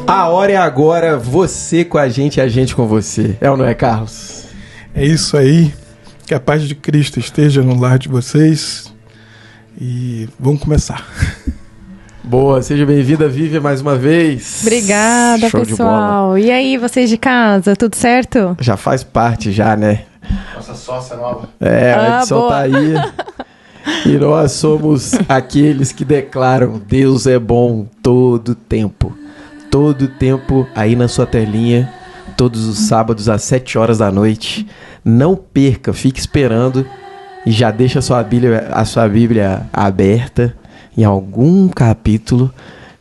A hora é agora, você com a gente com você. É ou não é, Carlos? É isso aí. Que a paz de Cristo esteja no lar de vocês. E vamos começar. Boa, seja bem-vinda, Vivian, mais uma vez. Obrigada, Show pessoal. E aí, vocês de casa, tudo certo? Já faz parte, já, né? Nossa sócia nova. A Edson tá aí. E nós somos aqueles que declaram: Deus é bom todo tempo. Todo tempo aí na sua telinha, todos os sábados às 7 horas da noite. Não perca, fique esperando e já deixa a sua Bíblia aberta em algum capítulo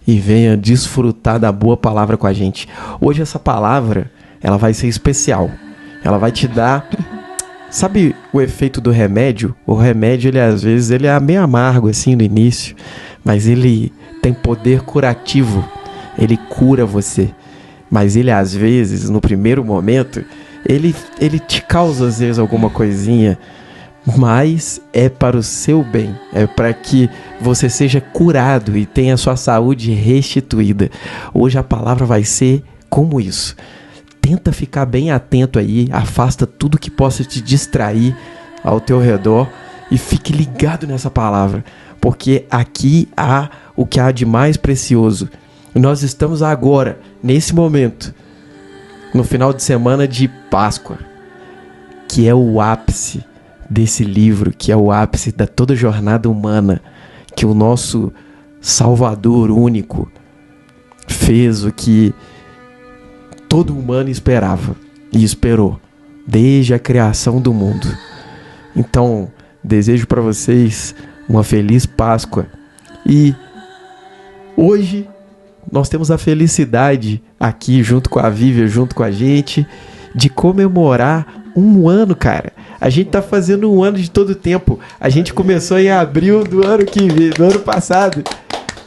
e venha desfrutar da boa palavra com a gente. Hoje essa palavra, ela vai ser especial. Ela vai te dar... Sabe o efeito do remédio? O remédio, ele às vezes, ele é meio amargo assim no início, mas ele tem poder curativo. Ele cura você. Mas ele, às vezes, no primeiro momento, ele te causa, às vezes, alguma coisinha, mas é para o seu bem. É para que você seja curado e tenha a sua saúde restituída. Hoje a palavra vai ser como isso. Tenta ficar bem atento aí, afasta tudo que possa te distrair ao teu redor e fique ligado nessa palavra, porque aqui há o que há de mais precioso. Nós estamos agora, nesse momento, no final de semana de Páscoa, que é o ápice desse livro, que é o ápice da toda jornada humana, que o nosso Salvador único fez o que todo humano esperava e esperou desde a criação do mundo. Então, desejo para vocês uma feliz Páscoa. E hoje nós temos a felicidade aqui junto com a Vivian, junto com a gente, de comemorar um ano, cara. A gente tá fazendo um ano de todo tempo. A gente começou em abril do ano passado.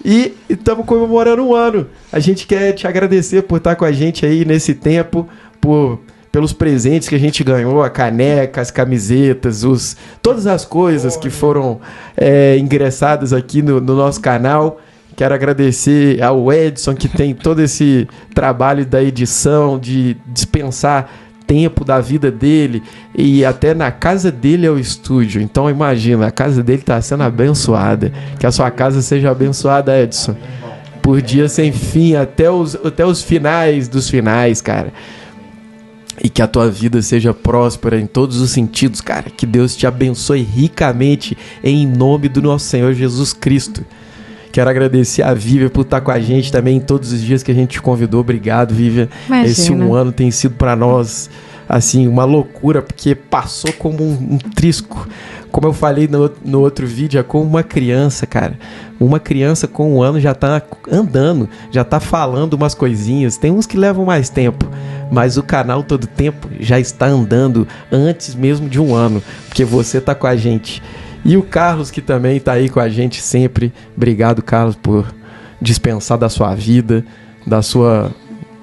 E estamos comemorando um ano. A gente quer te agradecer por estar com a gente aí nesse tempo, pelos presentes que a gente ganhou, a caneca, as camisetas, todas as coisas que foram ingressadas aqui no nosso canal. Quero agradecer ao Edson, que tem todo esse trabalho da edição, de dispensar tempo da vida dele, e até na casa dele é o estúdio. Então imagina, a casa dele está sendo abençoada. Que a sua casa seja abençoada, Edson, por dia sem fim, até os finais dos finais, cara. E que a tua vida seja próspera em todos os sentidos, cara. Que Deus te abençoe ricamente em nome do nosso Senhor Jesus Cristo. Quero agradecer a Vivian por estar com a gente também em todos os dias que a gente te convidou. Obrigado, Vivian. Imagina. Esse um ano tem sido para nós, assim, uma loucura, porque passou como um trisco. Como eu falei no outro vídeo, é como uma criança, cara. Uma criança com um ano já tá andando, já tá falando umas coisinhas. Tem uns que levam mais tempo, mas o canal Todo Tempo já está andando antes mesmo de um ano, porque você tá com a gente. E o Carlos, que também está aí com a gente sempre. Obrigado, Carlos, por dispensar da sua vida, da sua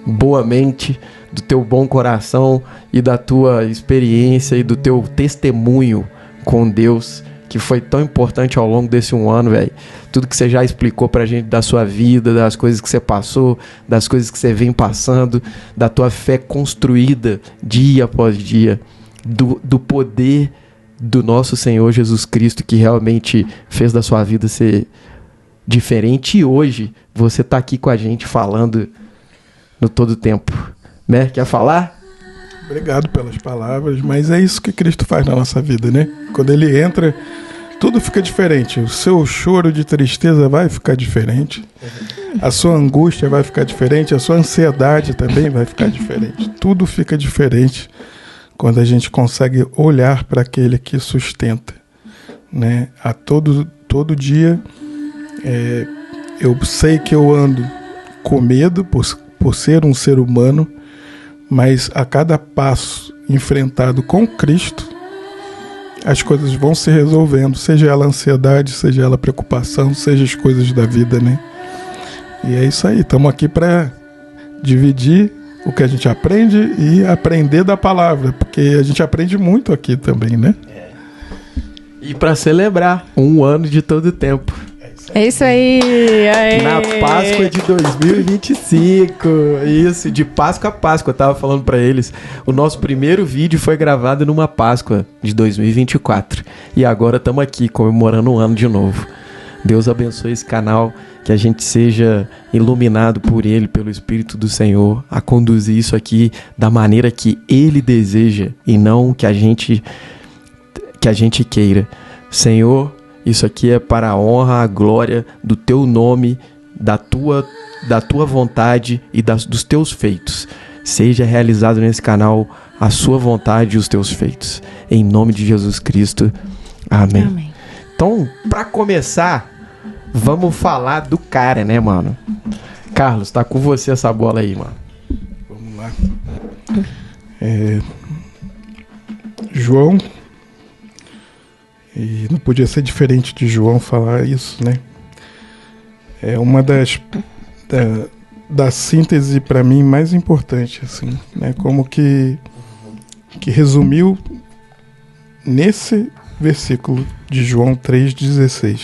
boa mente, do teu bom coração e da tua experiência e do teu testemunho com Deus, que foi tão importante ao longo desse um ano, velho. Tudo que você já explicou pra gente da sua vida, das coisas que você passou, das coisas que você vem passando, da tua fé construída dia após dia, do poder do nosso Senhor Jesus Cristo, que realmente fez da sua vida ser diferente. E hoje você tá aqui com a gente falando no Todo Tempo, né? Quer falar? Obrigado pelas palavras, mas é isso que Cristo faz na nossa vida, né? Quando ele entra, tudo fica diferente. O seu choro de tristeza vai ficar diferente, a sua angústia vai ficar diferente, a sua ansiedade também vai ficar diferente. Tudo fica diferente quando a gente consegue olhar para aquele que sustenta, né? A todo dia eu sei que eu ando com medo por ser um ser humano, mas a cada passo enfrentado com Cristo, as coisas vão se resolvendo, seja ela ansiedade, seja ela preocupação, seja as coisas da vida, né? E é isso aí, estamos aqui para dividir o que a gente aprende e aprender da palavra, porque a gente aprende muito aqui também, né? E para celebrar um ano de Todo Tempo. É isso aí! Aê. Na Páscoa de 2025. Isso, de Páscoa a Páscoa. Eu tava falando pra eles. O nosso primeiro vídeo foi gravado numa Páscoa de 2024. E agora estamos aqui comemorando um ano de novo. Deus abençoe esse canal. Que a gente seja iluminado por Ele, pelo Espírito do Senhor, a conduzir isso aqui da maneira que Ele deseja e não que a gente queira. Senhor, isso aqui é para a honra, a glória do Teu nome, da Tua vontade e dos Teus feitos. Seja realizado nesse canal a Sua vontade e os Teus feitos. Em nome de Jesus Cristo. Amém. Amém. Então, para começar, vamos falar do cara, né, mano? Carlos, tá com você essa bola aí, mano. Vamos lá. João, e não podia ser diferente de João falar isso, né? É uma da síntese para mim mais importante, assim, né? Como que resumiu nesse versículo de João 3,16,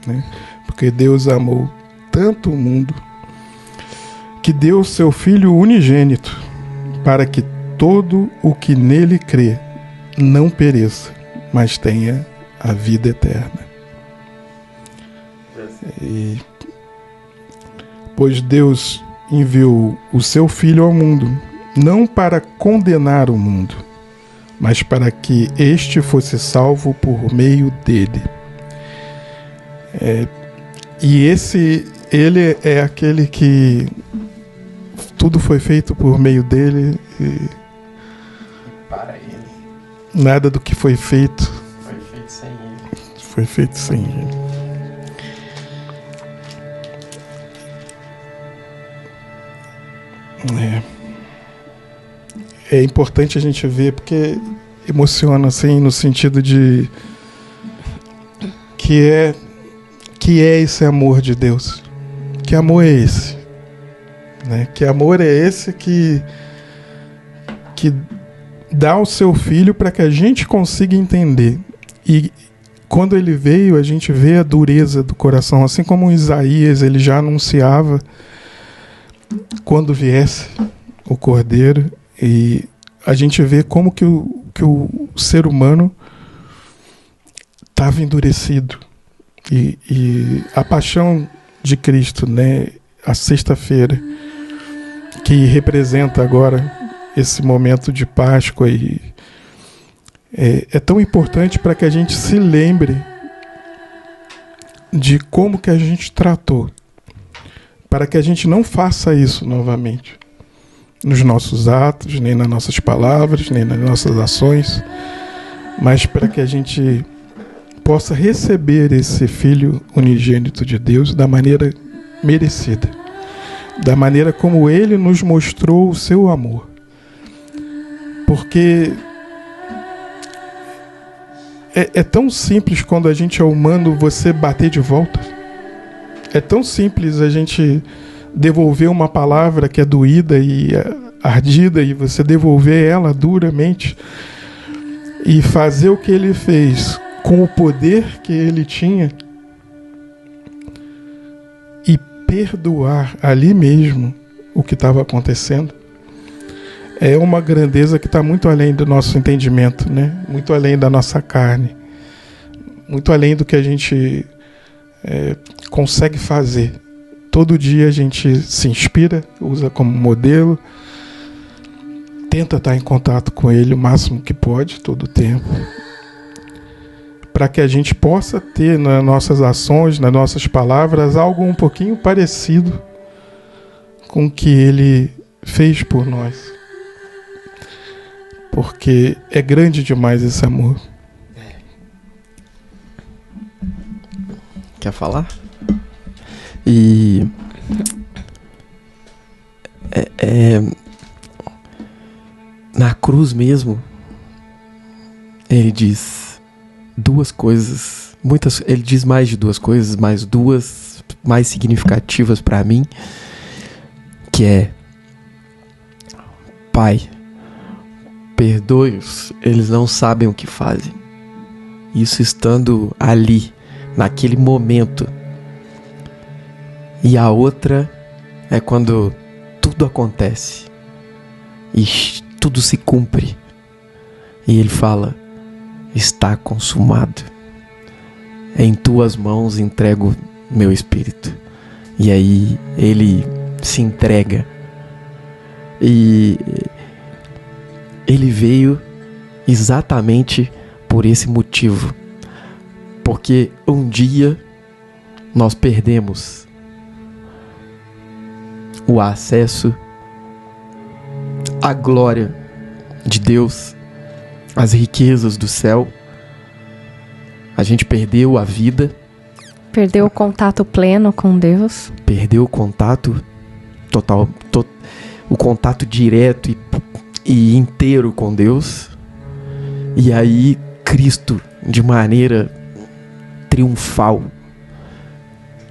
né? Porque Deus amou tanto o mundo que deu seu Filho unigênito para que todo o que nele crê não pereça, mas tenha a vida eterna. Pois Deus enviou o seu Filho ao mundo, não para condenar o mundo, mas para que este fosse salvo por meio dele. E ele é aquele que tudo foi feito por meio dele e Para Ele. nada do que foi feito Foi feito sem Ele. foi feito sem ele. É importante a gente ver porque emociona assim no sentido de que é esse amor de Deus. Que amor é esse? Né? Que amor é esse que dá o seu Filho para que a gente consiga entender. E quando ele veio, a gente vê a dureza do coração, assim como Isaías ele já anunciava quando viesse o Cordeiro, e a gente vê como que o ser humano estava endurecido. E a paixão de Cristo, né, a sexta-feira, que representa agora esse momento de Páscoa, e é tão importante para que a gente se lembre de como que a gente tratou, para que a gente não faça isso novamente nos nossos atos, nem nas nossas palavras, nem nas nossas ações, mas para que a gente possa receber esse Filho unigênito de Deus da maneira merecida, da maneira como Ele nos mostrou o seu amor. Porque é tão simples quando a gente é humano você bater de volta. É tão simples a gente devolver uma palavra que é doída e ardida e você devolver ela duramente e fazer o que Ele fez com o poder que Ele tinha e perdoar ali mesmo o que estava acontecendo. É uma grandeza que está muito além do nosso entendimento, né? Muito além da nossa carne, muito além do que a gente consegue fazer. Todo dia a gente se inspira, usa como modelo, tenta estar em contato com Ele o máximo que pode, todo o tempo, para que a gente possa ter nas nossas ações, nas nossas palavras, algo um pouquinho parecido com o que Ele fez por nós. Porque é grande demais esse amor. Quer falar? E na cruz mesmo, ele diz duas coisas, ele diz mais de duas coisas, mas duas mais significativas para mim, que é: Pai, perdoe-os, eles não sabem o que fazem. Isso estando ali, naquele momento, E a outra é quando tudo acontece e tudo se cumpre. E ele fala: está consumado. Em tuas mãos entrego meu espírito. E aí ele se entrega. E ele veio exatamente por esse motivo. Porque um dia nós perdemos o acesso à glória de Deus, às riquezas do céu. A gente perdeu a vida. Perdeu o contato pleno com Deus. Perdeu o contato total, o contato direto e inteiro com Deus. E aí Cristo, de maneira triunfal,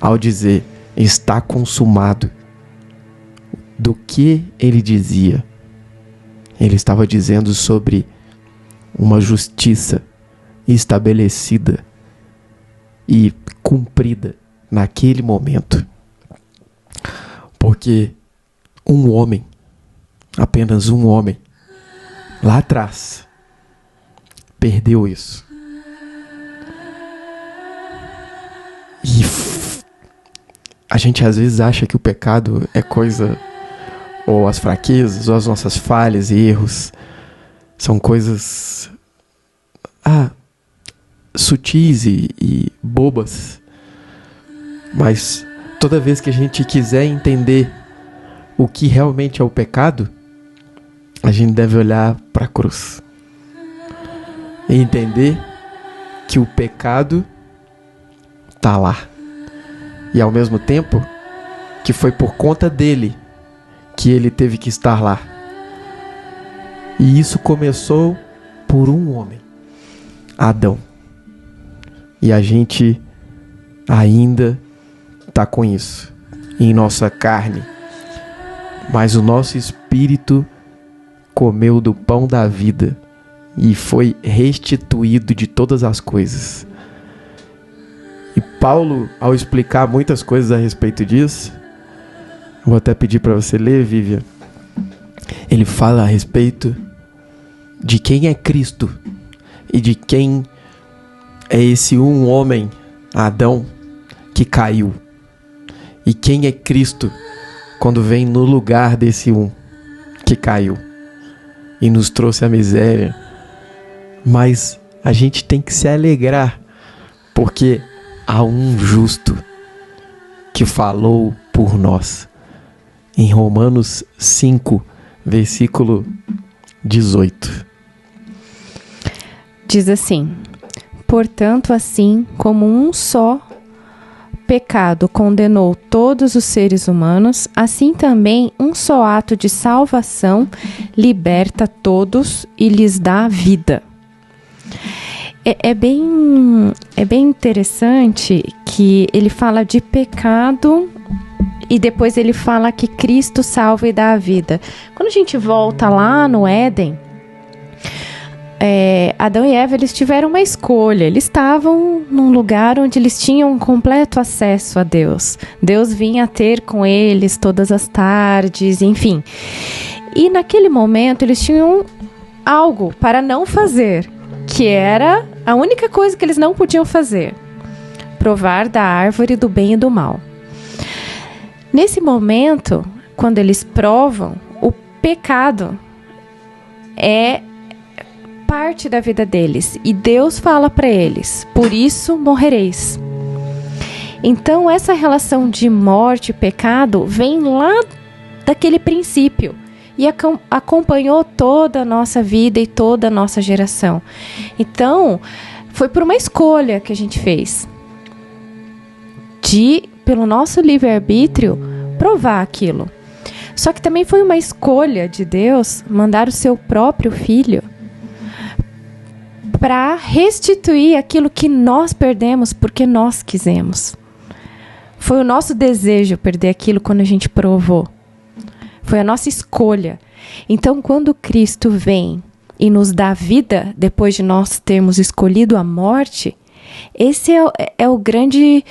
ao dizer está consumado, do que ele dizia? Ele estava dizendo sobre uma justiça estabelecida e cumprida naquele momento. Porque um homem, apenas um homem, lá atrás, perdeu isso. E a gente às vezes acha que o pecado é coisa, ou as fraquezas, ou as nossas falhas e erros, são coisas sutis e bobas. Mas toda vez que a gente quiser entender o que realmente é o pecado, a gente deve olhar para a cruz e entender que o pecado está lá. E ao mesmo tempo que foi por conta dele que ele teve que estar lá. E isso começou por um homem, Adão. E a gente ainda está com isso em nossa carne. Mas o nosso espírito comeu do pão da vida e foi restituído de todas as coisas. E Paulo, ao explicar muitas coisas a respeito disso, vou até pedir para você ler, Vivian. Ele fala a respeito de quem é Cristo e de quem é esse um homem, Adão, que caiu. E quem é Cristo quando vem no lugar desse um que caiu e nos trouxe a miséria. Mas a gente tem que se alegrar, porque há um justo que falou por nós. Em Romanos 5, versículo 18. Diz assim: portanto, assim como um só pecado condenou todos os seres humanos, assim também um só ato de salvação liberta todos e lhes dá vida. É bem interessante que ele fala de pecado e depois ele fala que Cristo salva e dá a vida. Quando a gente volta lá no Éden, Adão e Eva, eles tiveram uma escolha. Eles estavam num lugar onde eles tinham completo acesso a Deus. Deus vinha ter com eles todas as tardes, enfim. E naquele momento eles tinham algo para não fazer, que era a única coisa que eles não podiam fazer: provar da árvore do bem e do mal. Nesse momento, quando eles provam, o pecado é parte da vida deles. E Deus fala para eles: por isso morrereis. Então, essa relação de morte e pecado vem lá daquele princípio e acompanhou toda a nossa vida e toda a nossa geração. Então, foi por uma escolha que a gente fez de, pelo nosso livre-arbítrio, provar aquilo. Só que também foi uma escolha de Deus mandar o seu próprio filho para restituir aquilo que nós perdemos porque nós quisemos. Foi o nosso desejo perder aquilo quando a gente provou. Foi a nossa escolha. Então, quando Cristo vem e nos dá vida, depois de nós termos escolhido a morte, esse é o grande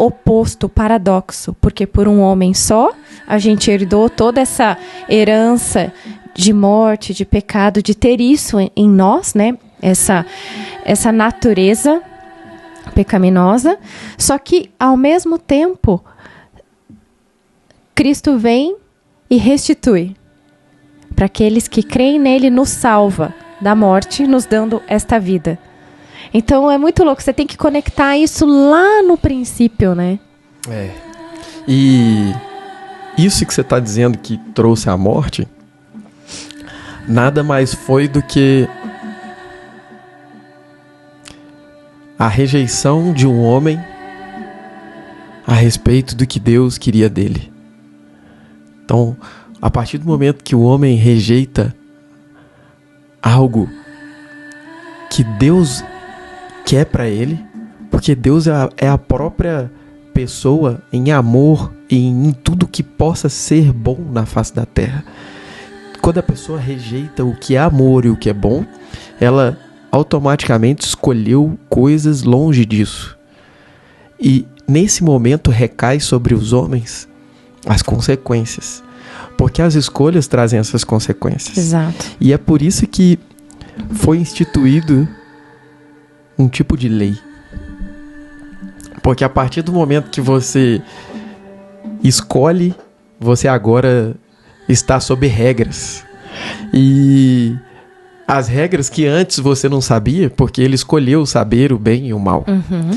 oposto, paradoxo, porque por um homem só, a gente herdou toda essa herança de morte, de pecado, de ter isso em nós, né? Essa natureza pecaminosa, só que ao mesmo tempo Cristo vem e restitui. Para aqueles que creem nele, nos salva da morte, nos dando esta vida. Então é muito louco, você tem que conectar isso lá no princípio, né? E isso que você está dizendo que trouxe a morte, nada mais foi do que a rejeição de um homem a respeito do que Deus queria dele. Então, a partir do momento que o homem rejeita algo que Deus quer para ele, porque Deus é a própria pessoa em amor e em tudo que possa ser bom na face da terra. Quando a pessoa rejeita o que é amor e o que é bom, ela automaticamente escolheu coisas longe disso. E nesse momento recai sobre os homens as consequências. Porque as escolhas trazem essas consequências. Exato. E é por isso que foi instituído um tipo de lei. Porque a partir do momento que você escolhe, você agora está sob regras. E as regras que antes você não sabia, porque ele escolheu saber o bem e o mal. Uhum.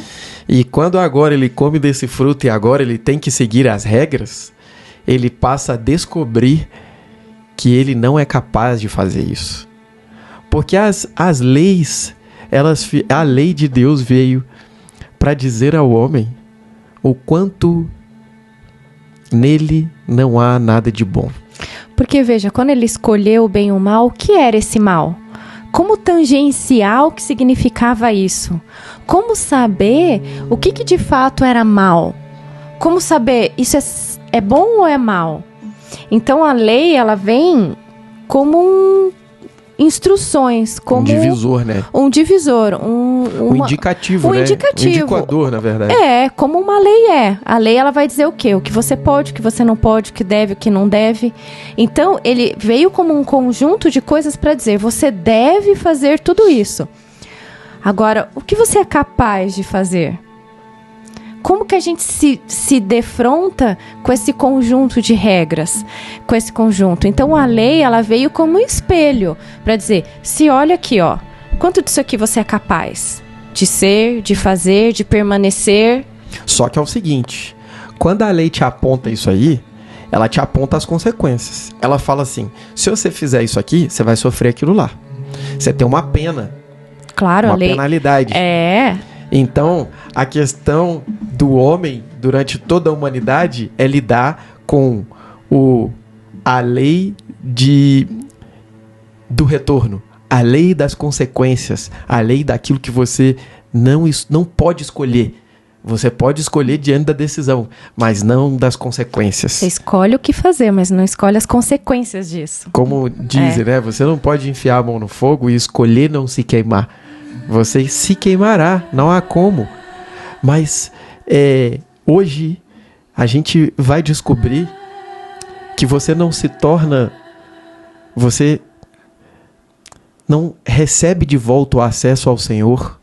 E quando agora ele come desse fruto e agora ele tem que seguir as regras, ele passa a descobrir que ele não é capaz de fazer isso. Porque as leis, a lei de Deus veio para dizer ao homem o quanto nele não há nada de bom. Porque veja, quando ele escolheu o bem e o mal, o que era esse mal? Como tangencial que significava isso? Como saber o que de fato era mal? Como saber isso é bom ou é mal? Então a lei, ela vem como instruções, como um divisor, né? Um divisor, um indicativo, né? Indicativo. Um indicador, na verdade. Como uma lei é. A lei, ela vai dizer o quê? O que você pode, o que você não pode, o que deve, o que não deve. Então, ele veio como um conjunto de coisas para dizer, você deve fazer tudo isso. Agora, o que você é capaz de fazer? Como que a gente se defronta com esse conjunto de regras, com esse conjunto? Então, a lei, ela veio como um espelho para dizer, se olha aqui, ó, quanto disso aqui você é capaz de ser, de fazer, de permanecer? Só que é o seguinte, quando a lei te aponta isso aí, ela te aponta as consequências. Ela fala assim, se você fizer isso aqui, você vai sofrer aquilo lá. Você tem uma pena. Claro, uma a lei... penalidade. Então, a questão do homem, durante toda a humanidade, é lidar com a lei do retorno, a lei das consequências, a lei daquilo que você não pode escolher. Você pode escolher diante da decisão, mas não das consequências. Você escolhe o que fazer, mas não escolhe as consequências disso. Como dizem, né? Você não pode enfiar a mão no fogo e escolher não se queimar. Você se queimará, não há como. Mas hoje a gente vai descobrir que você não se torna... Você não recebe de volta o acesso ao Senhor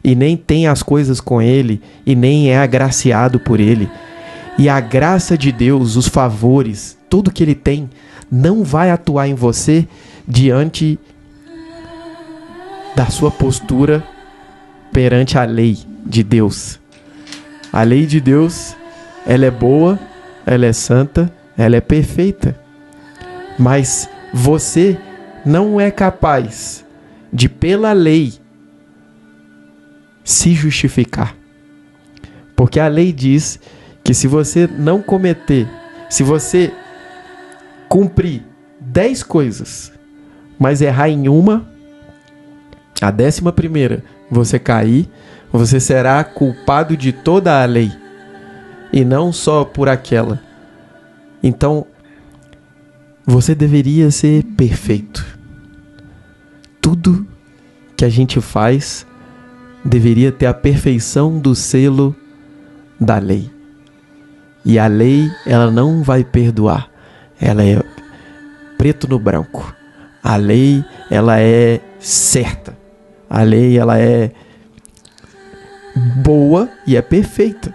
e nem tem as coisas com Ele e nem é agraciado por Ele. E a graça de Deus, os favores, tudo que Ele tem, não vai atuar em você diante da sua postura perante a lei de Deus. A lei de Deus, ela é boa, ela é santa, ela é perfeita. Mas você não é capaz de, pela lei, se justificar. Porque a lei diz que se você não cometer, se você cumprir 10 coisas, mas errar em uma, a 11ª, você cair, você será culpado de toda a lei, e não só por aquela. Então, você deveria ser perfeito. Tudo que a gente faz deveria ter a perfeição do selo da lei. E a lei, ela não vai perdoar. Ela é preto no branco. A lei, ela é certa. A lei, ela é boa e é perfeita.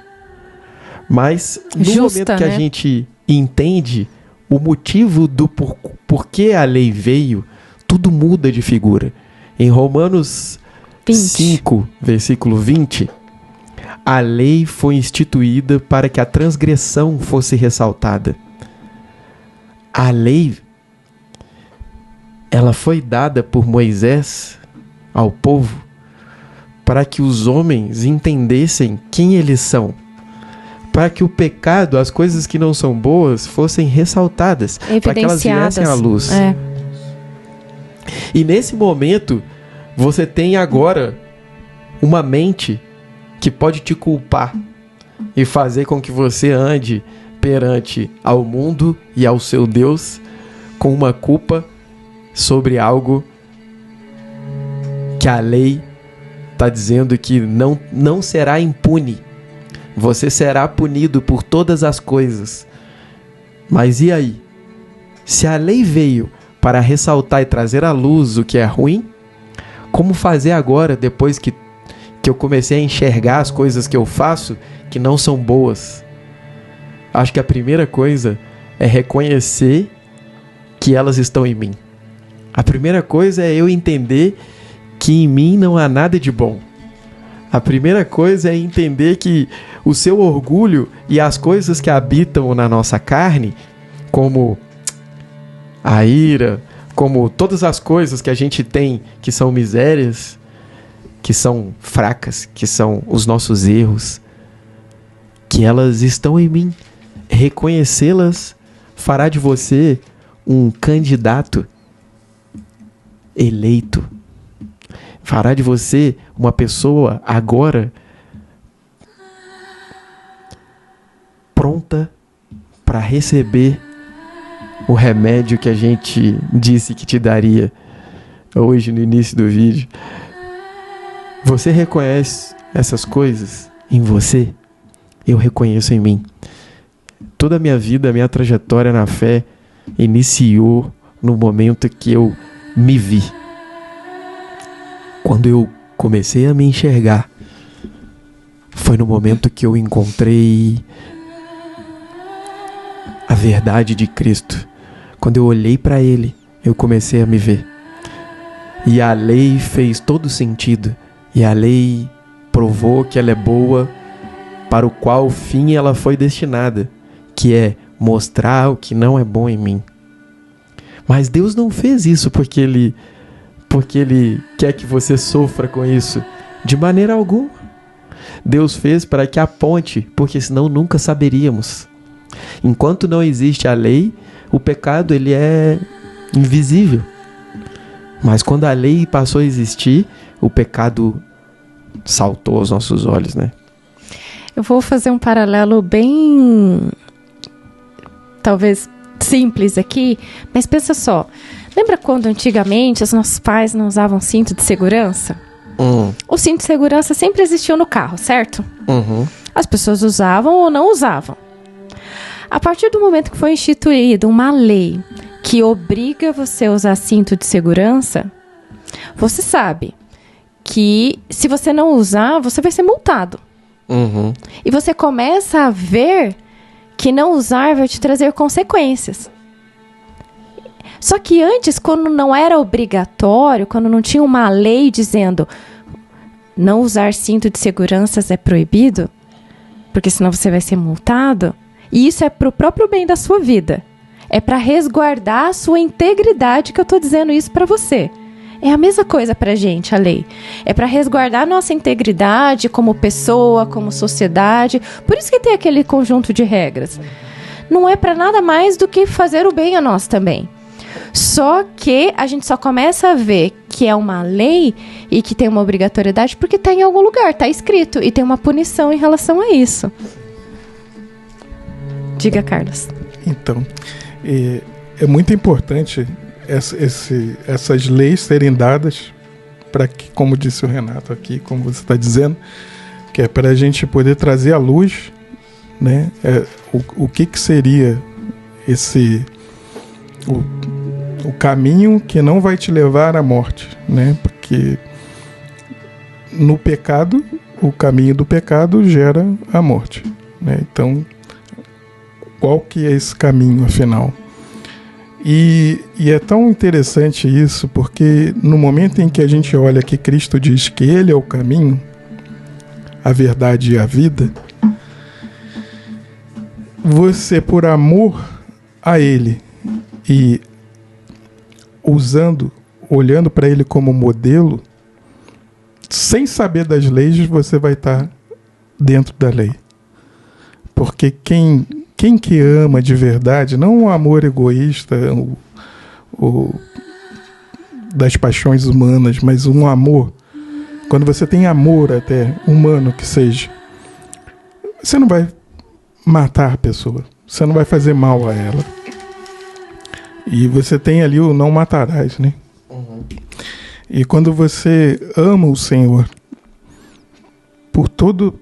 Mas no momento que a gente entende o motivo do porquê a lei veio, tudo muda de figura. Em Romanos 5, versículo 20, a lei foi instituída para que a transgressão fosse ressaltada. A lei, ela foi dada por Moisés ao povo para que os homens entendessem quem eles são, para que o pecado, as coisas que não são boas, fossem ressaltadas, para que elas viessem à luz. E nesse momento, você tem agora uma mente que pode te culpar e fazer com que você ande perante ao mundo e ao seu Deus com uma culpa sobre algo que a lei está dizendo que não será impune. Você será punido por todas as coisas. Mas e aí? Se a lei veio para ressaltar e trazer à luz o que é ruim, como fazer agora, depois que eu comecei a enxergar as coisas que eu faço que não são boas? Acho que a primeira coisa é reconhecer que elas estão em mim. A primeira coisa é eu entender que em mim não há nada de bom. A primeira coisa é entender que o seu orgulho e as coisas que habitam na nossa carne, como a ira, como todas as coisas que a gente tem que são misérias, que são fracas, que são os nossos erros, que elas estão em mim. Reconhecê-las fará de você um candidato eleito. Fará de você uma pessoa agora pronta para receber o remédio que a gente disse que te daria hoje no início do vídeo. Você reconhece essas coisas em você? Eu reconheço em mim. Toda a minha vida, a minha trajetória na fé iniciou no momento que eu me vi. Quando eu comecei a me enxergar, foi no momento que eu encontrei a verdade de Cristo. Quando eu olhei para Ele, eu comecei a me ver. E a lei fez todo sentido. E a lei provou que ela é boa para o qual fim ela foi destinada, que é mostrar o que não é bom em mim. Mas Deus não fez isso porque Ele quer que você sofra com isso. De maneira alguma. Deus fez para que aponte, porque senão nunca saberíamos. Enquanto não existe a lei, o pecado ele é invisível. Mas quando a lei passou a existir, o pecado saltou aos nossos olhos, né? Eu vou fazer um paralelo bem, talvez simples aqui, mas pensa só. Lembra quando antigamente os nossos pais não usavam cinto de segurança? O cinto de segurança sempre existiu no carro, certo? As pessoas usavam ou não usavam. A partir do momento que foi instituída uma lei que obriga você a usar cinto de segurança, você sabe que se você não usar, você vai ser multado. E você começa a ver que não usar vai te trazer consequências. Só que antes, quando não era obrigatório, quando não tinha uma lei dizendo não usar cinto de segurança é proibido, porque senão você vai ser multado, e isso é para o próprio bem da sua vida. É para resguardar a sua integridade que eu estou dizendo isso para você. É a mesma coisa pra gente, a lei. É para resguardar a nossa integridade como pessoa, como sociedade. Por isso que tem aquele conjunto de regras. Não é para nada mais do que fazer o bem a nós também. Só que a gente só começa a ver que é uma lei e que tem uma obrigatoriedade porque está em algum lugar, está escrito. E tem uma punição em relação a isso. Diga, Carlos. Então, é muito importante essas leis serem dadas para que, como disse o Renato aqui, como você está dizendo, que é para a gente poder trazer à luz, né, o que seria o caminho que não vai te levar à morte, né? Porque no pecado, o caminho do pecado gera a morte, né? Então, qual que é esse caminho, afinal? E é tão interessante isso, porque no momento em que a gente olha que Cristo diz que Ele é o caminho, a verdade e a vida, você, por amor a Ele e olhando para Ele como modelo, sem saber das leis, você vai estar dentro da lei. Porque quem que ama de verdade, não o amor egoísta, das paixões humanas, mas um amor, quando você tem amor até humano que seja, você não vai matar a pessoa, você não vai fazer mal a ela. E você tem ali o não matarás, né? Uhum. E quando você ama o Senhor por toda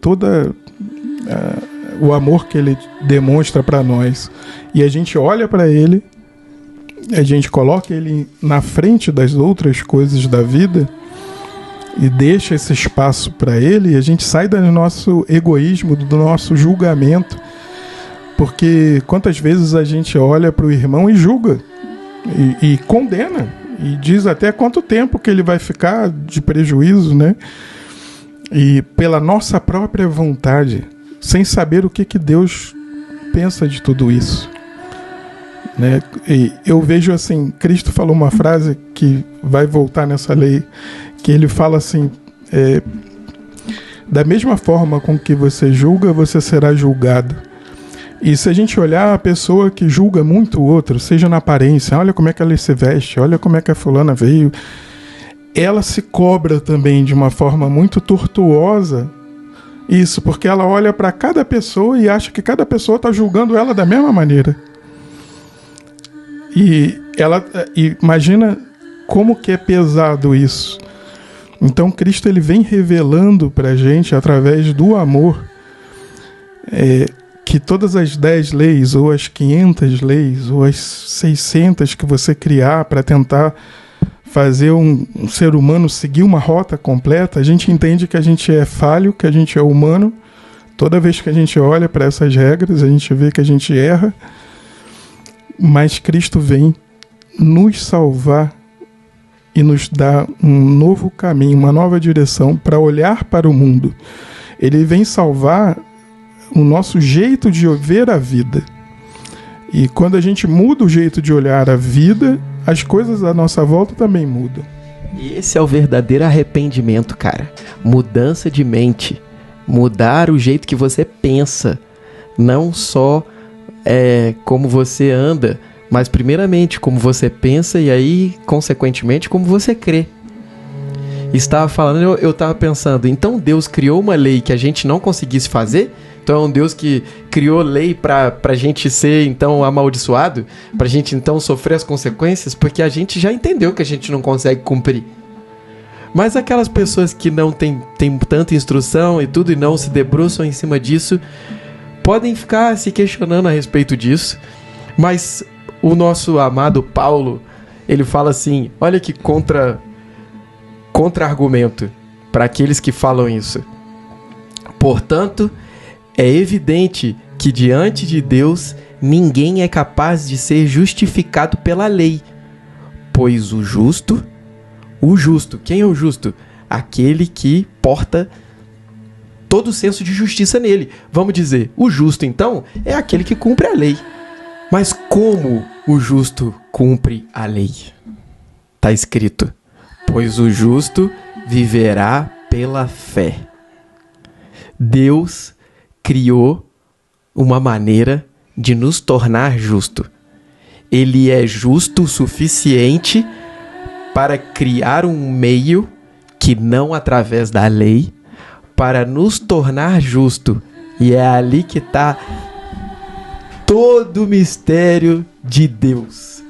o amor que Ele demonstra para nós, e a gente olha para Ele, a gente coloca Ele na frente das outras coisas da vida e deixa esse espaço para Ele, e a gente sai do nosso egoísmo, do nosso julgamento, porque quantas vezes a gente olha para o irmão e julga e condena e diz até quanto tempo que ele vai ficar de prejuízo, né? E pela nossa própria vontade, sem saber o que Deus pensa de tudo isso, né? E eu vejo assim, Cristo falou uma frase que vai voltar nessa lei, que Ele fala assim, da mesma forma com que você julga, você será julgado. E se a gente olhar a pessoa que julga muito o outro, seja na aparência, olha como é que ela se veste, olha como é que a fulana veio, ela se cobra também de uma forma muito tortuosa. Isso, porque ela olha para cada pessoa e acha que cada pessoa está julgando ela da mesma maneira. E imagina como que é pesado isso. Então Cristo ele vem revelando para a gente, através do amor, que todas as 10 leis, ou as 500 leis, ou as 600 que você criar para tentar fazer um ser humano seguir uma rota completa, a gente entende que a gente é falho, que a gente é humano. Toda vez que a gente olha para essas regras, a gente vê que a gente erra, mas Cristo vem nos salvar e nos dar um novo caminho, uma nova direção para olhar para o mundo. Ele vem salvar o nosso jeito de ver a vida. E quando a gente muda o jeito de olhar a vida, as coisas à nossa volta também mudam. E esse é o verdadeiro arrependimento, cara. Mudança de mente. Mudar o jeito que você pensa. Não só como você anda, mas primeiramente como você pensa e aí, consequentemente, como você crê. Estava falando, eu estava pensando, então Deus criou uma lei que a gente não conseguisse fazer? Então é um Deus que criou lei para a gente ser, então, amaldiçoado? Para a gente, então, sofrer as consequências? Porque a gente já entendeu que a gente não consegue cumprir. Mas aquelas pessoas que não têm tanta instrução e tudo, e não se debruçam em cima disso, podem ficar se questionando a respeito disso. Mas o nosso amado Paulo, ele fala assim, olha que contra-argumento para aqueles que falam isso. Portanto, é evidente que diante de Deus ninguém é capaz de ser justificado pela lei, pois o justo, quem é o justo? Aquele que porta todo o senso de justiça nele. Vamos dizer, o justo então é aquele que cumpre a lei. Mas como o justo cumpre a lei? Está escrito, pois o justo viverá pela fé. Deus criou uma maneira de nos tornar justo. Ele é justo o suficiente para criar um meio que não através da lei, para nos tornar justo. E é ali que está todo o mistério de Deus.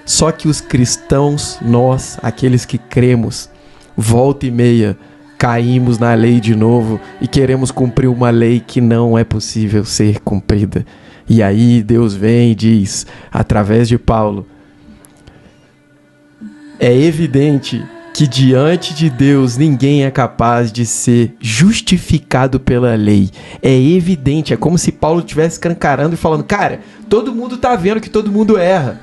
Só que os cristãos, nós, aqueles que cremos, volta e meia, caímos na lei de novo e queremos cumprir uma lei que não é possível ser cumprida. E aí Deus vem e diz, através de Paulo, é evidente que diante de Deus ninguém é capaz de ser justificado pela lei. É evidente, é como se Paulo estivesse escancarando e falando, cara, todo mundo tá vendo que todo mundo erra.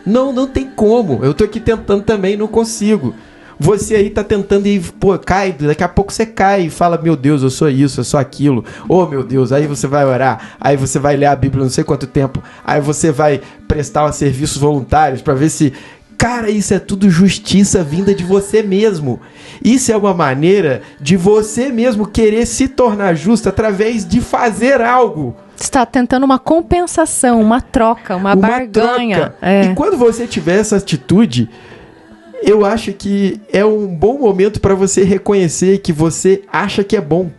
Não tem como, eu tô aqui tentando também, não consigo. Você aí tá tentando e, cai, daqui a pouco você cai e fala, meu Deus, eu sou isso, eu sou aquilo. Oh, meu Deus, aí você vai orar, aí você vai ler a Bíblia não sei quanto tempo, aí você vai prestar serviços voluntários pra ver se... Cara, isso é tudo justiça vinda de você mesmo. Isso é uma maneira de você mesmo querer se tornar justo através de fazer algo. Você está tentando uma compensação, uma troca, uma barganha. E quando você tiver essa atitude... Eu acho que é um bom momento para você reconhecer que você acha que é bom.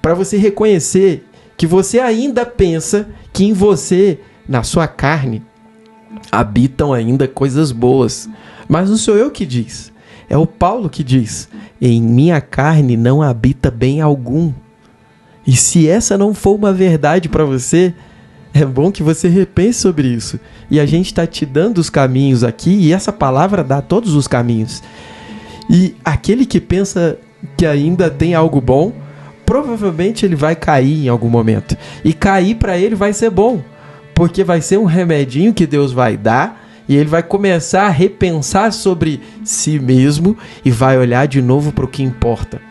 Para você reconhecer que você ainda pensa que em você, na sua carne, habitam ainda coisas boas. Mas não sou eu que diz. É o Paulo que diz. Em minha carne não habita bem algum. E se essa não for uma verdade para você... É bom que você repense sobre isso. E a gente está te dando os caminhos aqui, e essa palavra dá todos os caminhos. E aquele que pensa que ainda tem algo bom, provavelmente ele vai cair em algum momento. E cair para ele vai ser bom, porque vai ser um remedinho que Deus vai dar, e ele vai começar a repensar sobre si mesmo e vai olhar de novo para o que importa.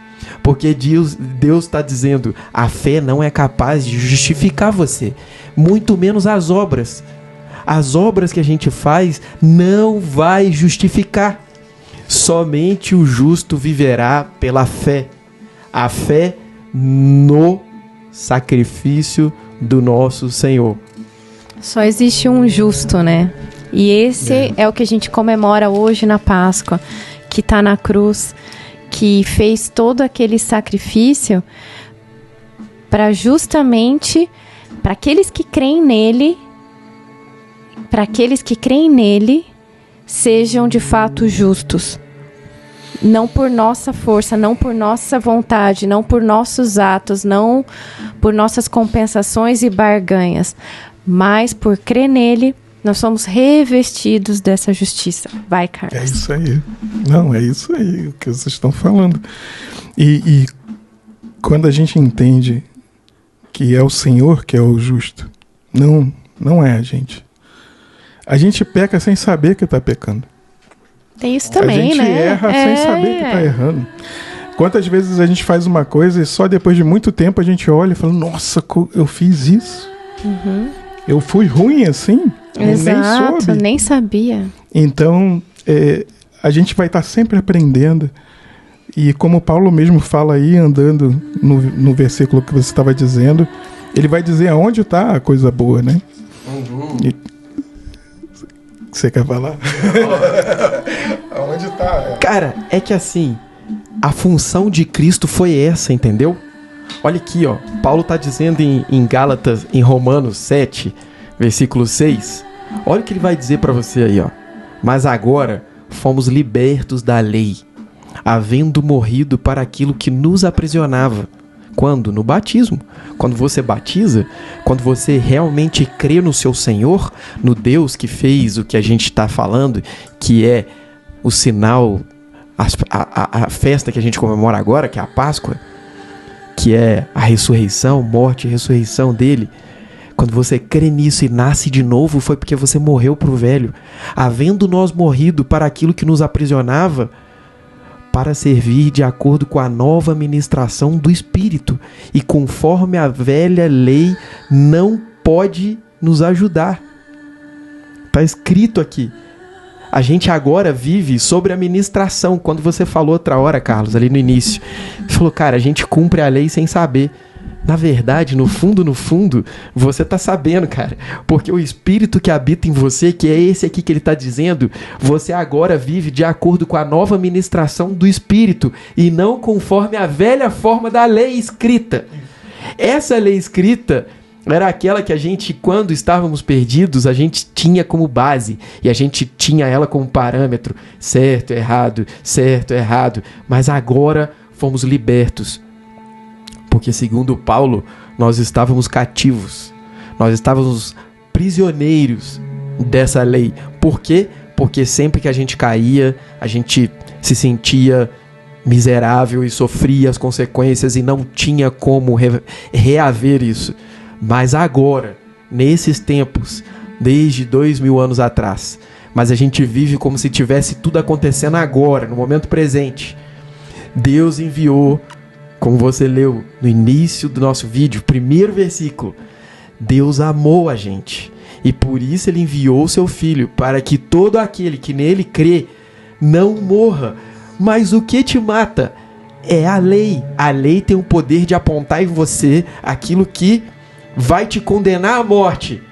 Porque Deus está dizendo, a fé não é capaz de justificar você, muito menos as obras. As obras que a gente faz não vai justificar. Somente o justo viverá pela fé. A fé no sacrifício do nosso Senhor. Só existe um justo, né? E esse é o que a gente comemora hoje na Páscoa, que está na cruz, que fez todo aquele sacrifício para justamente, para aqueles que creem nele, sejam de fato justos. Não por nossa força, não por nossa vontade, não por nossos atos, não por nossas compensações e barganhas, mas por crer nele, nós somos revestidos dessa justiça. Vai, Carlos. É isso aí. Não, é isso aí o que vocês estão falando. E quando a gente entende que é o Senhor que é o justo, não é a gente. A gente peca sem saber que está pecando. Tem isso também, né? A gente erra sem saber que está errando. Quantas vezes a gente faz uma coisa e só depois de muito tempo a gente olha e fala, nossa, eu fiz isso. Uhum. Eu fui ruim assim? Exato, nem sabia. Então, a gente vai estar sempre aprendendo. E como Paulo mesmo fala aí, andando no versículo que você estava dizendo, ele vai dizer aonde está a coisa boa, né? Uhum. Você quer falar? Aonde está? Cara, é que assim, a função de Cristo foi essa, entendeu? Olha aqui, ó. Paulo está dizendo em Gálatas, em Romanos 7, versículo 6. Olha o que ele vai dizer para você aí, ó. Mas agora fomos libertos da lei, havendo morrido para aquilo que nos aprisionava. Quando? No batismo. Quando você batiza, quando você realmente crê no seu Senhor, no Deus que fez o que a gente está falando, que é o sinal, a festa que a gente comemora agora, que é a Páscoa, que é a ressurreição, morte e ressurreição dele. Quando você crê nisso e nasce de novo, foi porque você morreu para o velho. Havendo nós morrido para aquilo que nos aprisionava, para servir de acordo com a nova ministração do Espírito, e conforme a velha lei não pode nos ajudar. Está escrito aqui. A gente agora vive sobre a ministração. Quando você falou outra hora, Carlos, ali no início, você falou, cara, a gente cumpre a lei sem saber. Na verdade, no fundo, você tá sabendo, cara. Porque o Espírito que habita em você, que é esse aqui que ele tá dizendo, você agora vive de acordo com a nova ministração do Espírito e não conforme a velha forma da lei escrita. Essa lei escrita era aquela que a gente, quando estávamos perdidos, a gente tinha como base. E a gente tinha ela como parâmetro. Certo, errado. Mas agora fomos libertos. Porque, segundo Paulo, nós estávamos cativos. Nós estávamos prisioneiros dessa lei. Por quê? Porque sempre que a gente caía, a gente se sentia miserável e sofria as consequências e não tinha como reaver isso. Mas agora, nesses tempos, desde 2000 anos atrás, mas a gente vive como se tivesse tudo acontecendo agora, no momento presente. Deus enviou, como você leu no início do nosso vídeo, primeiro versículo, Deus amou a gente e por isso Ele enviou o seu Filho, para que todo aquele que nele crê não morra. Mas o que te mata é a lei. A lei tem o poder de apontar em você aquilo que vai te condenar à morte.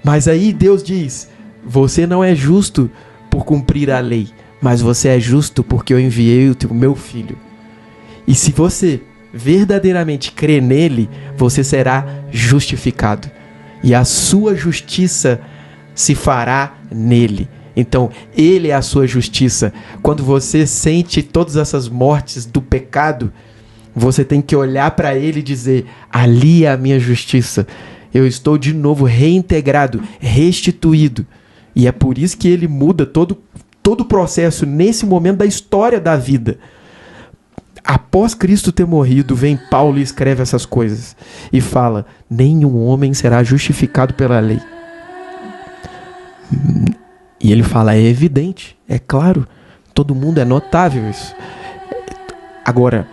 Mas aí Deus diz, você não é justo por cumprir a lei, mas você é justo porque eu enviei o meu Filho. E se você verdadeiramente crê nele, você será justificado. E a sua justiça se fará nele. Então, ele é a sua justiça. Quando você sente todas essas mortes do pecado, você tem que olhar para ele e dizer, ali é a minha justiça. Eu estou de novo reintegrado, restituído. E é por isso que ele muda todo o processo nesse momento da história da vida. Após Cristo ter morrido, vem Paulo e escreve essas coisas. E fala, nenhum homem será justificado pela lei. E ele fala, é evidente, é claro, todo mundo é notável isso. Agora,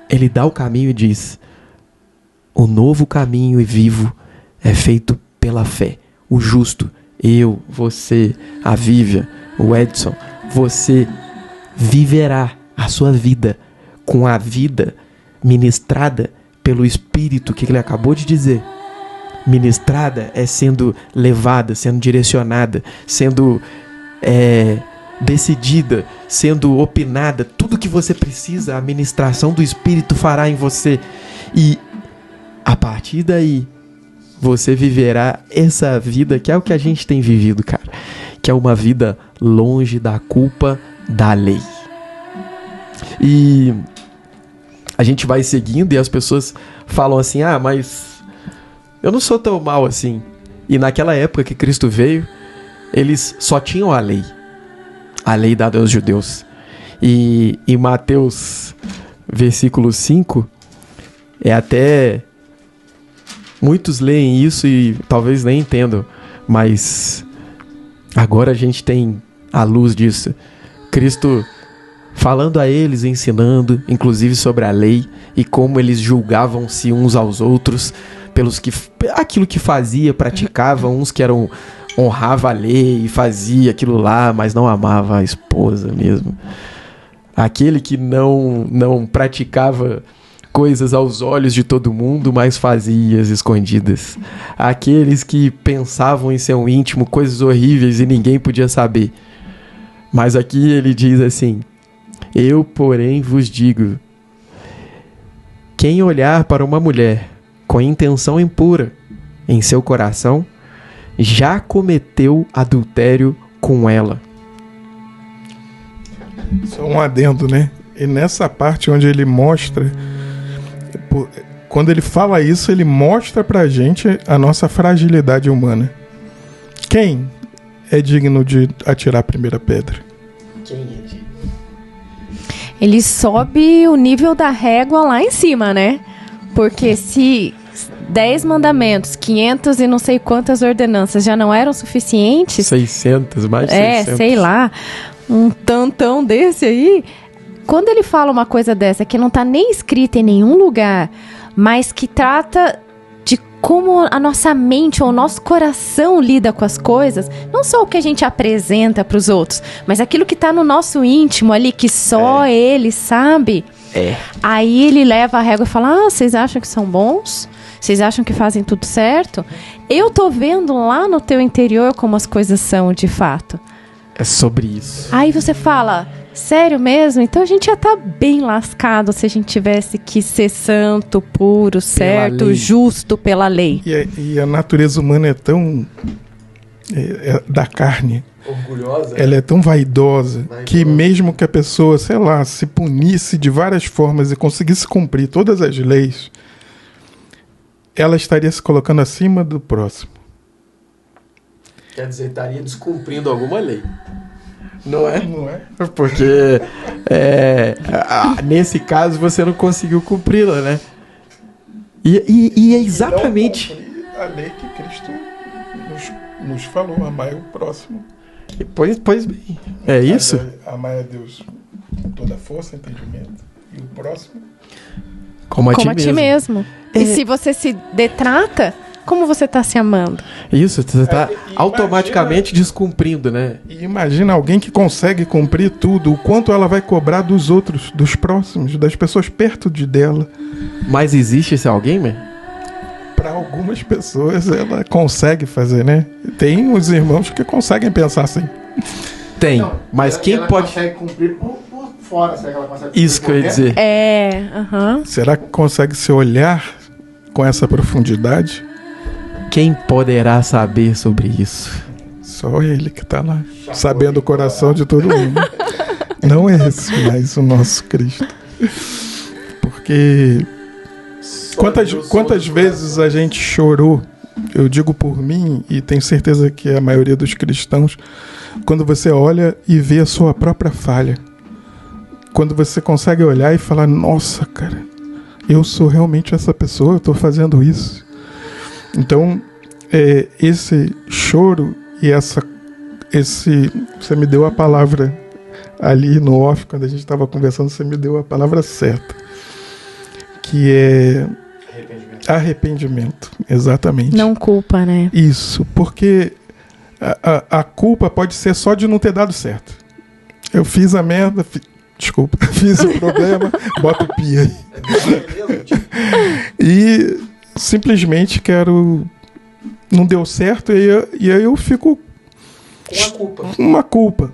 ele dá o caminho e diz, o novo caminho e vivo é feito pela fé. O justo, eu, você, a Vívia, o Edson, você viverá a sua vida com a vida ministrada pelo Espírito, que ele acabou de dizer. Ministrada é sendo levada, sendo direcionada, sendo decidida, sendo opinada. Tudo que você precisa, a ministração do Espírito fará em você. E a partir daí, você viverá essa vida que é o que a gente tem vivido, cara. Que é uma vida longe da culpa da lei. E a gente vai seguindo e as pessoas falam assim, mas eu não sou tão mal assim. E naquela época que Cristo veio, eles só tinham a lei dada aos judeus. E em Mateus, versículo 5, até muitos leem isso e talvez nem entendam, mas agora a gente tem a luz disso. Cristo falando a eles, ensinando, inclusive sobre a lei e como eles julgavam-se uns aos outros pelos aquilo que fazia, praticava, uns que honrava a lei e fazia aquilo lá, mas não amava a esposa mesmo. Aquele que não praticava coisas aos olhos de todo mundo, mas fazia as escondidas. Aqueles que pensavam em seu íntimo coisas horríveis e ninguém podia saber. Mas aqui ele diz assim, eu, porém, vos digo, quem olhar para uma mulher com intenção impura em seu coração, já cometeu adultério com ela. Só um adendo, né? E nessa parte onde ele mostra, quando ele fala isso, ele mostra pra gente a nossa fragilidade humana. Quem é digno de atirar a primeira pedra? Quem é digno? Ele sobe o nível da régua lá em cima, né? Porque se 10 mandamentos, 500 e não sei quantas ordenanças já não eram suficientes... 600, mais de 600. Sei lá, um tantão desse aí. Quando ele fala uma coisa dessa, que não tá nem escrita em nenhum lugar, mas que trata de como a nossa mente ou o nosso coração lida com as coisas, não só o que a gente apresenta para os outros, mas aquilo que tá no nosso íntimo ali, que só ele sabe. Aí ele leva a régua e fala, vocês acham que são bons? Vocês acham que fazem tudo certo? Eu tô vendo lá no teu interior como as coisas são de fato. É sobre isso. Aí você fala, sério mesmo? Então a gente ia estar bem lascado se a gente tivesse que ser santo, puro, certo, justo pela lei. E a natureza humana é tão da carne. Orgulhosa. Ela é tão vaidosa que mesmo que a pessoa, sei lá, se punisse de várias formas e conseguisse cumprir todas as leis, ela estaria se colocando acima do próximo. Quer dizer, estaria descumprindo alguma lei. Não é? Não é? Porque nesse caso você não conseguiu cumpri-la, né? E é exatamente... Não cumprir a lei que Cristo nos falou, amar o próximo. Pois bem, é isso? Amar a Deus com toda a força, entendimento, e o próximo como a ti mesmo. E se você se detrata, como você está se amando? Isso, você está automaticamente descumprindo, né? E imagina alguém que consegue cumprir tudo, o quanto ela vai cobrar dos outros, dos próximos, das pessoas perto dela. Mas existe esse alguém, né? Para algumas pessoas ela consegue fazer, né? Tem os irmãos que conseguem pensar assim. Tem, não, mas quem ela pode... consegue cumprir por fora, será que ela consegue isso que eu ia dizer. Será que consegue se olhar com essa profundidade? Quem poderá saber sobre isso? Só ele que está lá, sabendo o coração de todo mundo. Não é esse, mas o nosso Cristo. Porque quantas vezes a gente chorou, eu digo por mim, e tenho certeza que a maioria dos cristãos, quando você olha e vê a sua própria falha. Quando você consegue olhar e falar, nossa, cara, eu sou realmente essa pessoa, eu estou fazendo isso. Então, esse choro e você me deu a palavra ali no off, quando a gente estava conversando, você me deu a palavra certa, que é arrependimento, exatamente. Não culpa, né? Isso, porque a culpa pode ser só de não ter dado certo. Eu fiz a merda, fiz o problema, bota o pi aí. E simplesmente não deu certo e aí eu fico com uma culpa.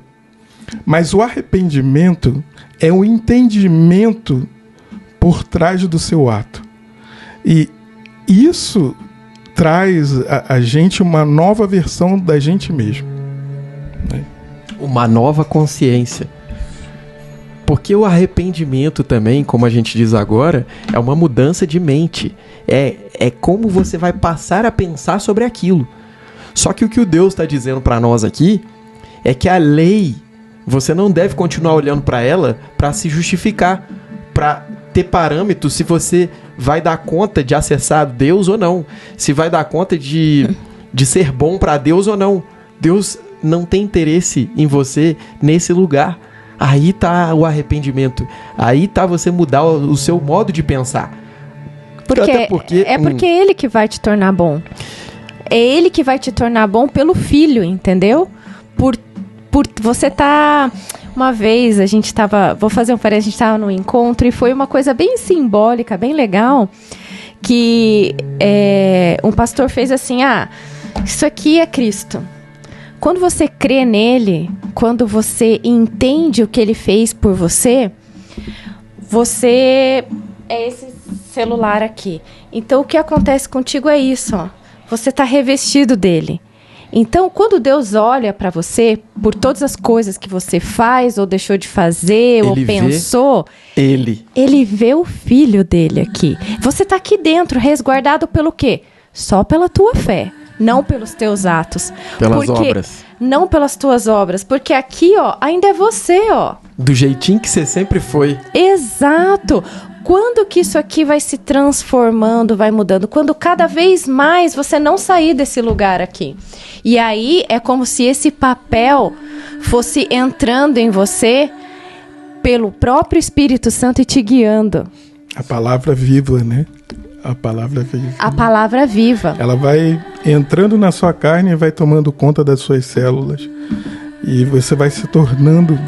Mas o arrependimento é o entendimento por trás do seu ato. E isso traz a gente uma nova versão da gente mesmo. Né? Uma nova consciência. Porque o arrependimento também, como a gente diz agora, é uma mudança de mente. É como você vai passar a pensar sobre aquilo. Só que o que o Deus está dizendo para nós aqui é que a lei, você não deve continuar olhando para ela para se justificar, para ter parâmetros se você vai dar conta de acessar Deus ou não. Se vai dar conta de ser bom para Deus ou não. Deus não tem interesse em você nesse lugar. Aí tá o arrependimento. Aí tá você mudar o seu modo de pensar. Porque é ele que vai te tornar bom. É ele que vai te tornar bom pelo Filho, entendeu? Por você tá... Uma vez a gente tava... Vou fazer um parênteses, a gente tava num encontro e foi uma coisa bem simbólica, bem legal, que um pastor fez assim, isso aqui é Cristo. Quando você crê nele, quando você entende o que ele fez por você, você é esse celular aqui. Então, o que acontece contigo é isso, ó. Você está revestido dele. Então, quando Deus olha para você, por todas as coisas que você faz, ou deixou de fazer, ou pensou... Ele vê o Filho dele aqui. Você está aqui dentro, resguardado pelo quê? Só pela tua fé. Não pelos teus atos. Pelas obras. Não pelas tuas obras. Porque aqui, ó, ainda é você, ó. Do jeitinho que você sempre foi. Exato. Quando que isso aqui vai se transformando, vai mudando? Quando cada vez mais você não sair desse lugar aqui. E aí é como se esse papel fosse entrando em você pelo próprio Espírito Santo e te guiando. A palavra viva, né? A palavra viva. A palavra viva. Ela vai entrando na sua carne e vai tomando conta das suas células. E você vai se tornando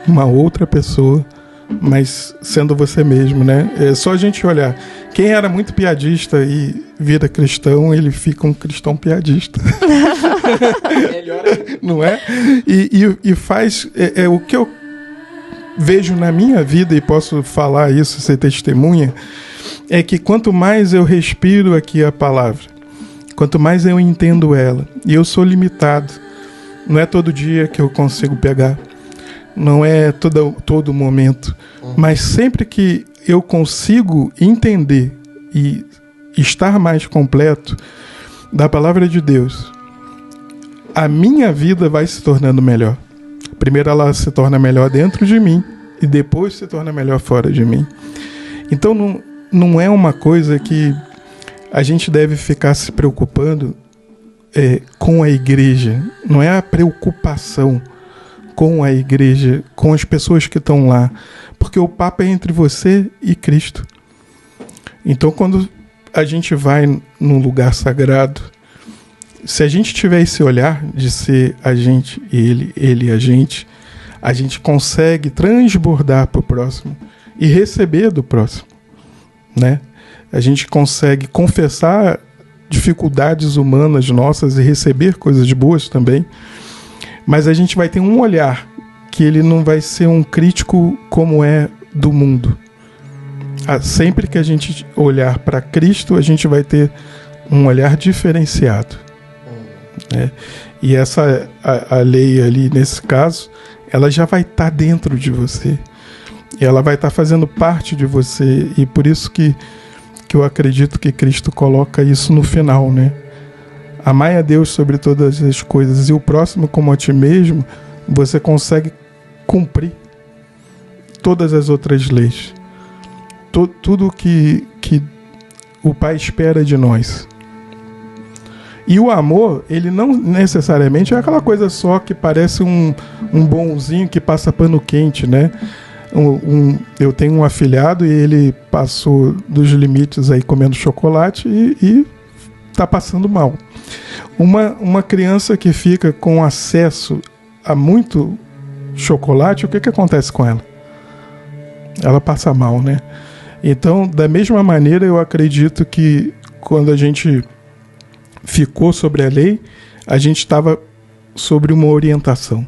uma outra pessoa, mas sendo você mesmo, né? É só a gente olhar. Quem era muito piadista e vira cristão, ele fica um cristão piadista. Não é? E faz... o que eu vejo na minha vida, e posso falar isso, ser testemunha, é que quanto mais eu respiro aqui a palavra, quanto mais eu entendo ela, e eu sou limitado, não é todo dia que eu consigo pegar, não é todo momento, mas sempre que eu consigo entender e estar mais completo da palavra de Deus, a minha vida vai se tornando melhor. Primeiro ela se torna melhor dentro de mim e depois se torna melhor fora de mim. Então não é uma coisa que a gente deve ficar se preocupando com a igreja. Não é a preocupação com a igreja, com as pessoas que estão lá. Porque o papo é entre você e Cristo. Então quando a gente vai num lugar sagrado, se a gente tiver esse olhar de ser a gente e ele a gente consegue transbordar para o próximo e receber do próximo, né? A gente consegue confessar dificuldades humanas nossas e receber coisas boas também, mas a gente vai ter um olhar que ele não vai ser um crítico como é do mundo. Sempre que a gente olhar para Cristo, a gente vai ter um olhar diferenciado, né? E a lei ali, nesse caso, ela já vai estar dentro de você. E ela vai estar fazendo parte de você. E por isso que eu acredito que Cristo coloca isso no final, né? Amai a Deus sobre todas as coisas e o próximo como a ti mesmo, você consegue cumprir todas as outras leis. Tudo que o Pai espera de nós. E o amor, ele não necessariamente é aquela coisa só que parece um bonzinho que passa pano quente, né? Eu tenho um afilhado e ele passou dos limites aí comendo chocolate e tá passando mal. Uma criança que fica com acesso a muito chocolate, o que acontece com ela? Ela passa mal, né? Então, da mesma maneira, eu acredito que quando a gente ficou sobre a lei, a gente estava sobre uma orientação.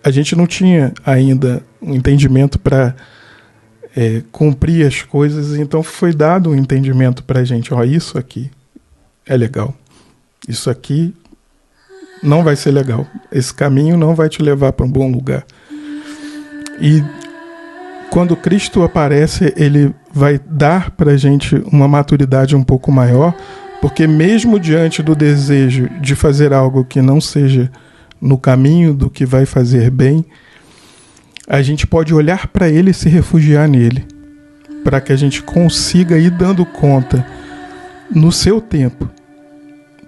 A gente não tinha ainda um entendimento para cumprir as coisas, então foi dado um entendimento para a gente. Isso aqui é legal, isso aqui não vai ser legal, esse caminho não vai te levar para um bom lugar. E quando Cristo aparece, ele vai dar para a gente uma maturidade um pouco maior, porque mesmo diante do desejo de fazer algo que não seja no caminho do que vai fazer bem, a gente pode olhar para ele e se refugiar nele, para que a gente consiga ir dando conta no seu tempo,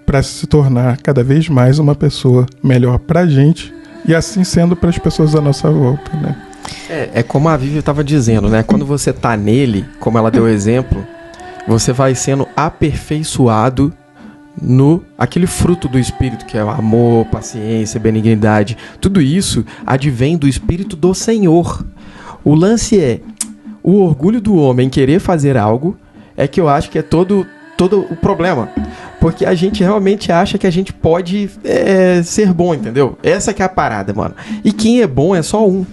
para se tornar cada vez mais uma pessoa melhor para a gente e assim sendo para as pessoas à nossa volta, né? É como a Vivi estava dizendo, né? Quando você tá nele, como ela deu o exemplo, você vai sendo aperfeiçoado no aquele fruto do Espírito, que é o amor, paciência, benignidade. Tudo isso advém do Espírito do Senhor. O lance é o orgulho do homem querer fazer algo, é que eu acho que é todo o problema. Porque a gente realmente acha que a gente pode ser bom, entendeu? Essa que é a parada, mano. E quem é bom é só um.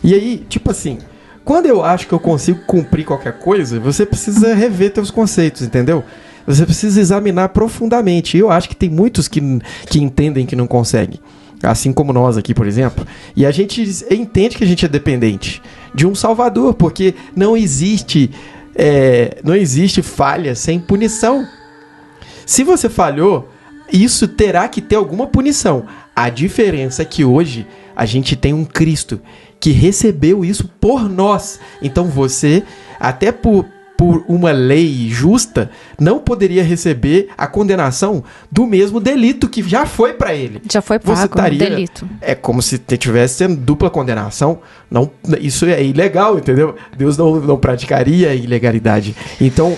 E aí, tipo assim, quando eu acho que eu consigo cumprir qualquer coisa, você precisa rever teus conceitos, entendeu? Você precisa examinar profundamente. Eu acho que tem muitos que entendem que não conseguem. Assim como nós aqui, por exemplo. E a gente entende que a gente é dependente de um Salvador, porque não existe falha sem punição. Se você falhou, isso terá que ter alguma punição. A diferença é que hoje a gente tem um Cristo que recebeu isso por nós. Então você, até por uma lei justa, não poderia receber a condenação do mesmo delito que já foi para ele. Já foi pago o delito. É como se tivesse sendo dupla condenação. Não, isso é ilegal, entendeu? Deus não praticaria a ilegalidade. Então,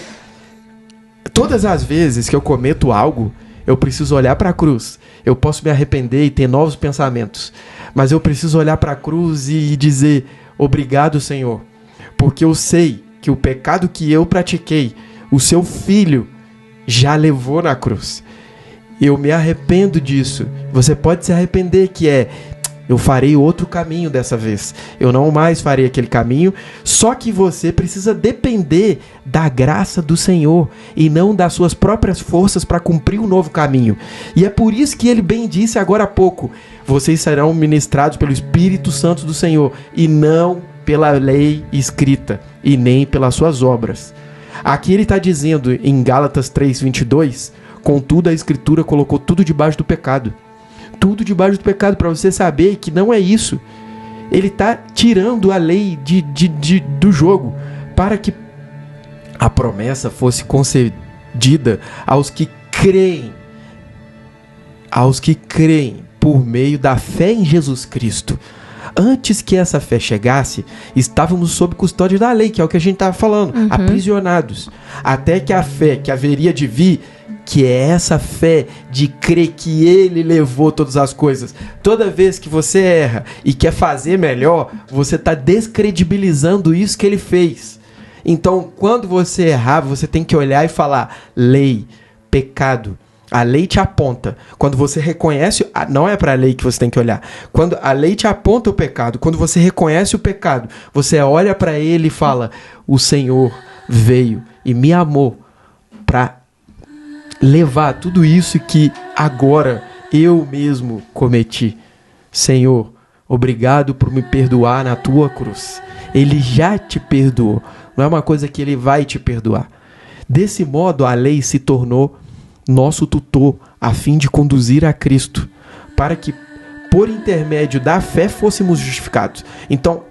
todas as vezes que eu cometo algo, eu preciso olhar para a cruz. Eu posso me arrepender e ter novos pensamentos, mas eu preciso olhar para a cruz e dizer: obrigado, Senhor, porque eu sei que o pecado que eu pratiquei, o seu filho já levou na cruz. Eu me arrependo disso. Você pode se arrepender, que Eu farei outro caminho dessa vez. Eu não mais farei aquele caminho. Só que você precisa depender da graça do Senhor e não das suas próprias forças para cumprir um novo caminho. E é por isso que ele bem disse agora há pouco: vocês serão ministrados pelo Espírito Santo do Senhor e não pela lei escrita e nem pelas suas obras. Aqui ele está dizendo em Gálatas 3:22: contudo a Escritura colocou tudo debaixo do pecado. Tudo debaixo do pecado, para você saber que não é isso. Ele está tirando a lei do jogo para que a promessa fosse concedida aos que creem. Aos que creem por meio da fé em Jesus Cristo. Antes que essa fé chegasse, estávamos sob custódia da lei, que é o que a gente estava falando, aprisionados. Até que a fé que haveria de vir, que é essa fé de crer que Ele levou todas as coisas. Toda vez que você erra e quer fazer melhor, você está descredibilizando isso que Ele fez. Então, quando você errar, você tem que olhar e falar: lei, pecado. A lei te aponta. Quando você reconhece, não é para a lei que você tem que olhar. Quando a lei te aponta o pecado, quando você reconhece o pecado, você olha para Ele e fala: o Senhor veio e me amou para levar tudo isso que agora eu mesmo cometi. Senhor, obrigado por me perdoar na tua cruz. Ele já te perdoou. Não é uma coisa que Ele vai te perdoar. Desse modo, a lei se tornou nosso tutor, a fim de conduzir a Cristo, para que, por intermédio da fé, fôssemos justificados. Então,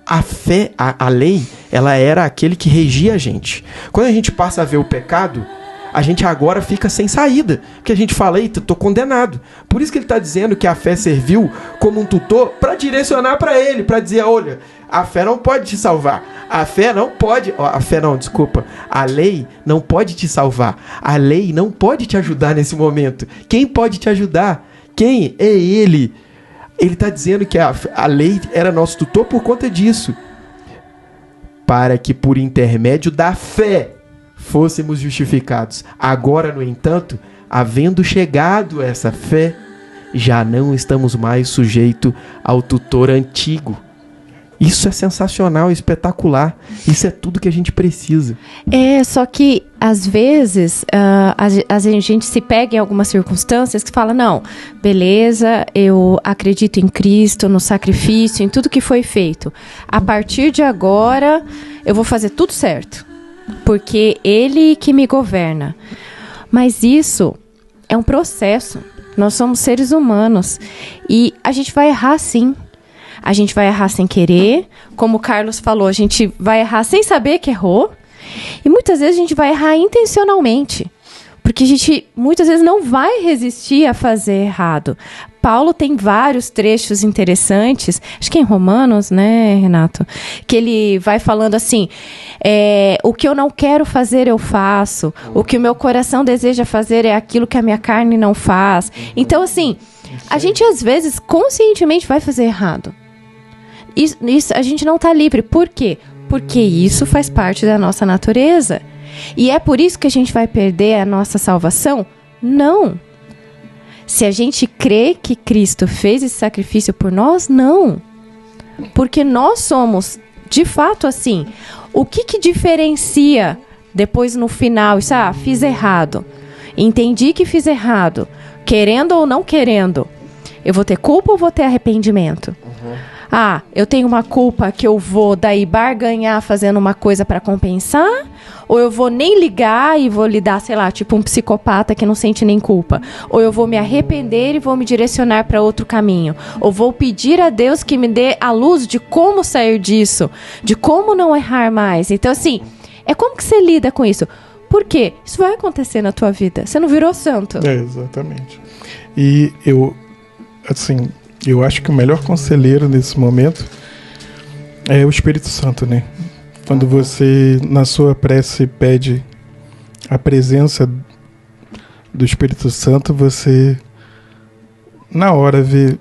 a fé, a lei, ela era aquele que regia a gente. Quando a gente passa a ver o pecado, a gente agora fica sem saída, porque a gente fala: eita, estou condenado. Por isso que ele está dizendo que a fé serviu como um tutor para direcionar para ele, para dizer: olha, a fé não pode te salvar. A lei não pode te salvar. A lei não pode te ajudar nesse momento. Quem pode te ajudar? Quem? É Ele. Ele está dizendo que a lei era nosso tutor por conta disso. Para que por intermédio da fé fôssemos justificados. Agora, no entanto, havendo chegado essa fé, já não estamos mais sujeitos ao tutor antigo. Isso é sensacional, espetacular. Isso é tudo que a gente precisa. Só que às vezes a gente se pega em algumas circunstâncias que fala: não, beleza, eu acredito em Cristo, no sacrifício, em tudo que foi feito. A partir de agora eu vou fazer tudo certo, porque Ele que me governa. Mas isso é um processo. Nós somos seres humanos e a gente vai errar, sim. A gente vai errar sem querer, como o Carlos falou, a gente vai errar sem saber que errou, e muitas vezes a gente vai errar intencionalmente, porque a gente muitas vezes não vai resistir a fazer errado. Paulo tem vários trechos interessantes, acho que é em Romanos, né, Renato? Que ele vai falando assim: o que eu não quero fazer eu faço, o que o meu coração deseja fazer é aquilo que a minha carne não faz. Então, assim, a gente às vezes conscientemente vai fazer errado. Isso a gente não está livre. Por quê? Porque isso faz parte da nossa natureza. E é por isso que a gente vai perder a nossa salvação? Não. Se a gente crê que Cristo fez esse sacrifício por nós, não. Porque nós somos, de fato, assim. O que diferencia depois no final? Isso, fiz errado. Entendi que fiz errado. Querendo ou não querendo. Eu vou ter culpa ou vou ter arrependimento? Eu tenho uma culpa que eu vou daí barganhar fazendo uma coisa para compensar? Ou eu vou nem ligar e vou lidar, sei lá, tipo um psicopata que não sente nem culpa? Ou eu vou me arrepender e vou me direcionar para outro caminho? Ou vou pedir a Deus que me dê a luz de como sair disso? De como não errar mais? Então, assim, é como que você lida com isso? Por quê? Isso vai acontecer na tua vida. Você não virou santo. Exatamente. E eu acho que o melhor conselheiro nesse momento é o Espírito Santo, né? Quando você, na sua prece, pede a presença do Espírito Santo, você, na hora, vê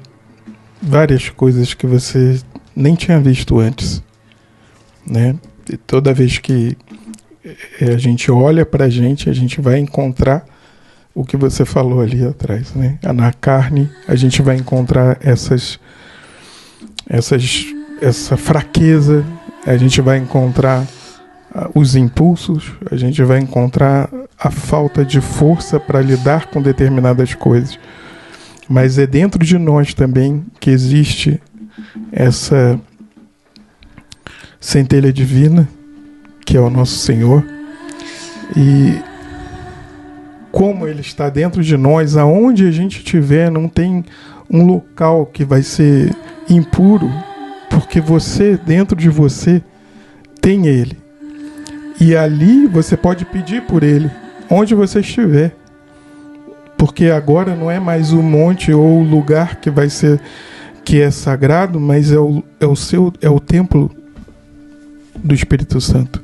várias coisas que você nem tinha visto antes, né? E toda vez que a gente olha pra gente, a gente vai encontrar o que você falou ali atrás, né? Na carne, a gente vai encontrar essas essa fraqueza, a gente vai encontrar os impulsos, a gente vai encontrar a falta de força para lidar com determinadas coisas. Mas é dentro de nós também que existe essa centelha divina, que é o nosso Senhor. E como Ele está dentro de nós, aonde a gente estiver, não tem um local que vai ser impuro, porque você, dentro de você, tem Ele. E ali você pode pedir por Ele, onde você estiver. Porque agora não é mais o monte ou o lugar que vai ser, que é sagrado, mas é o templo do Espírito Santo.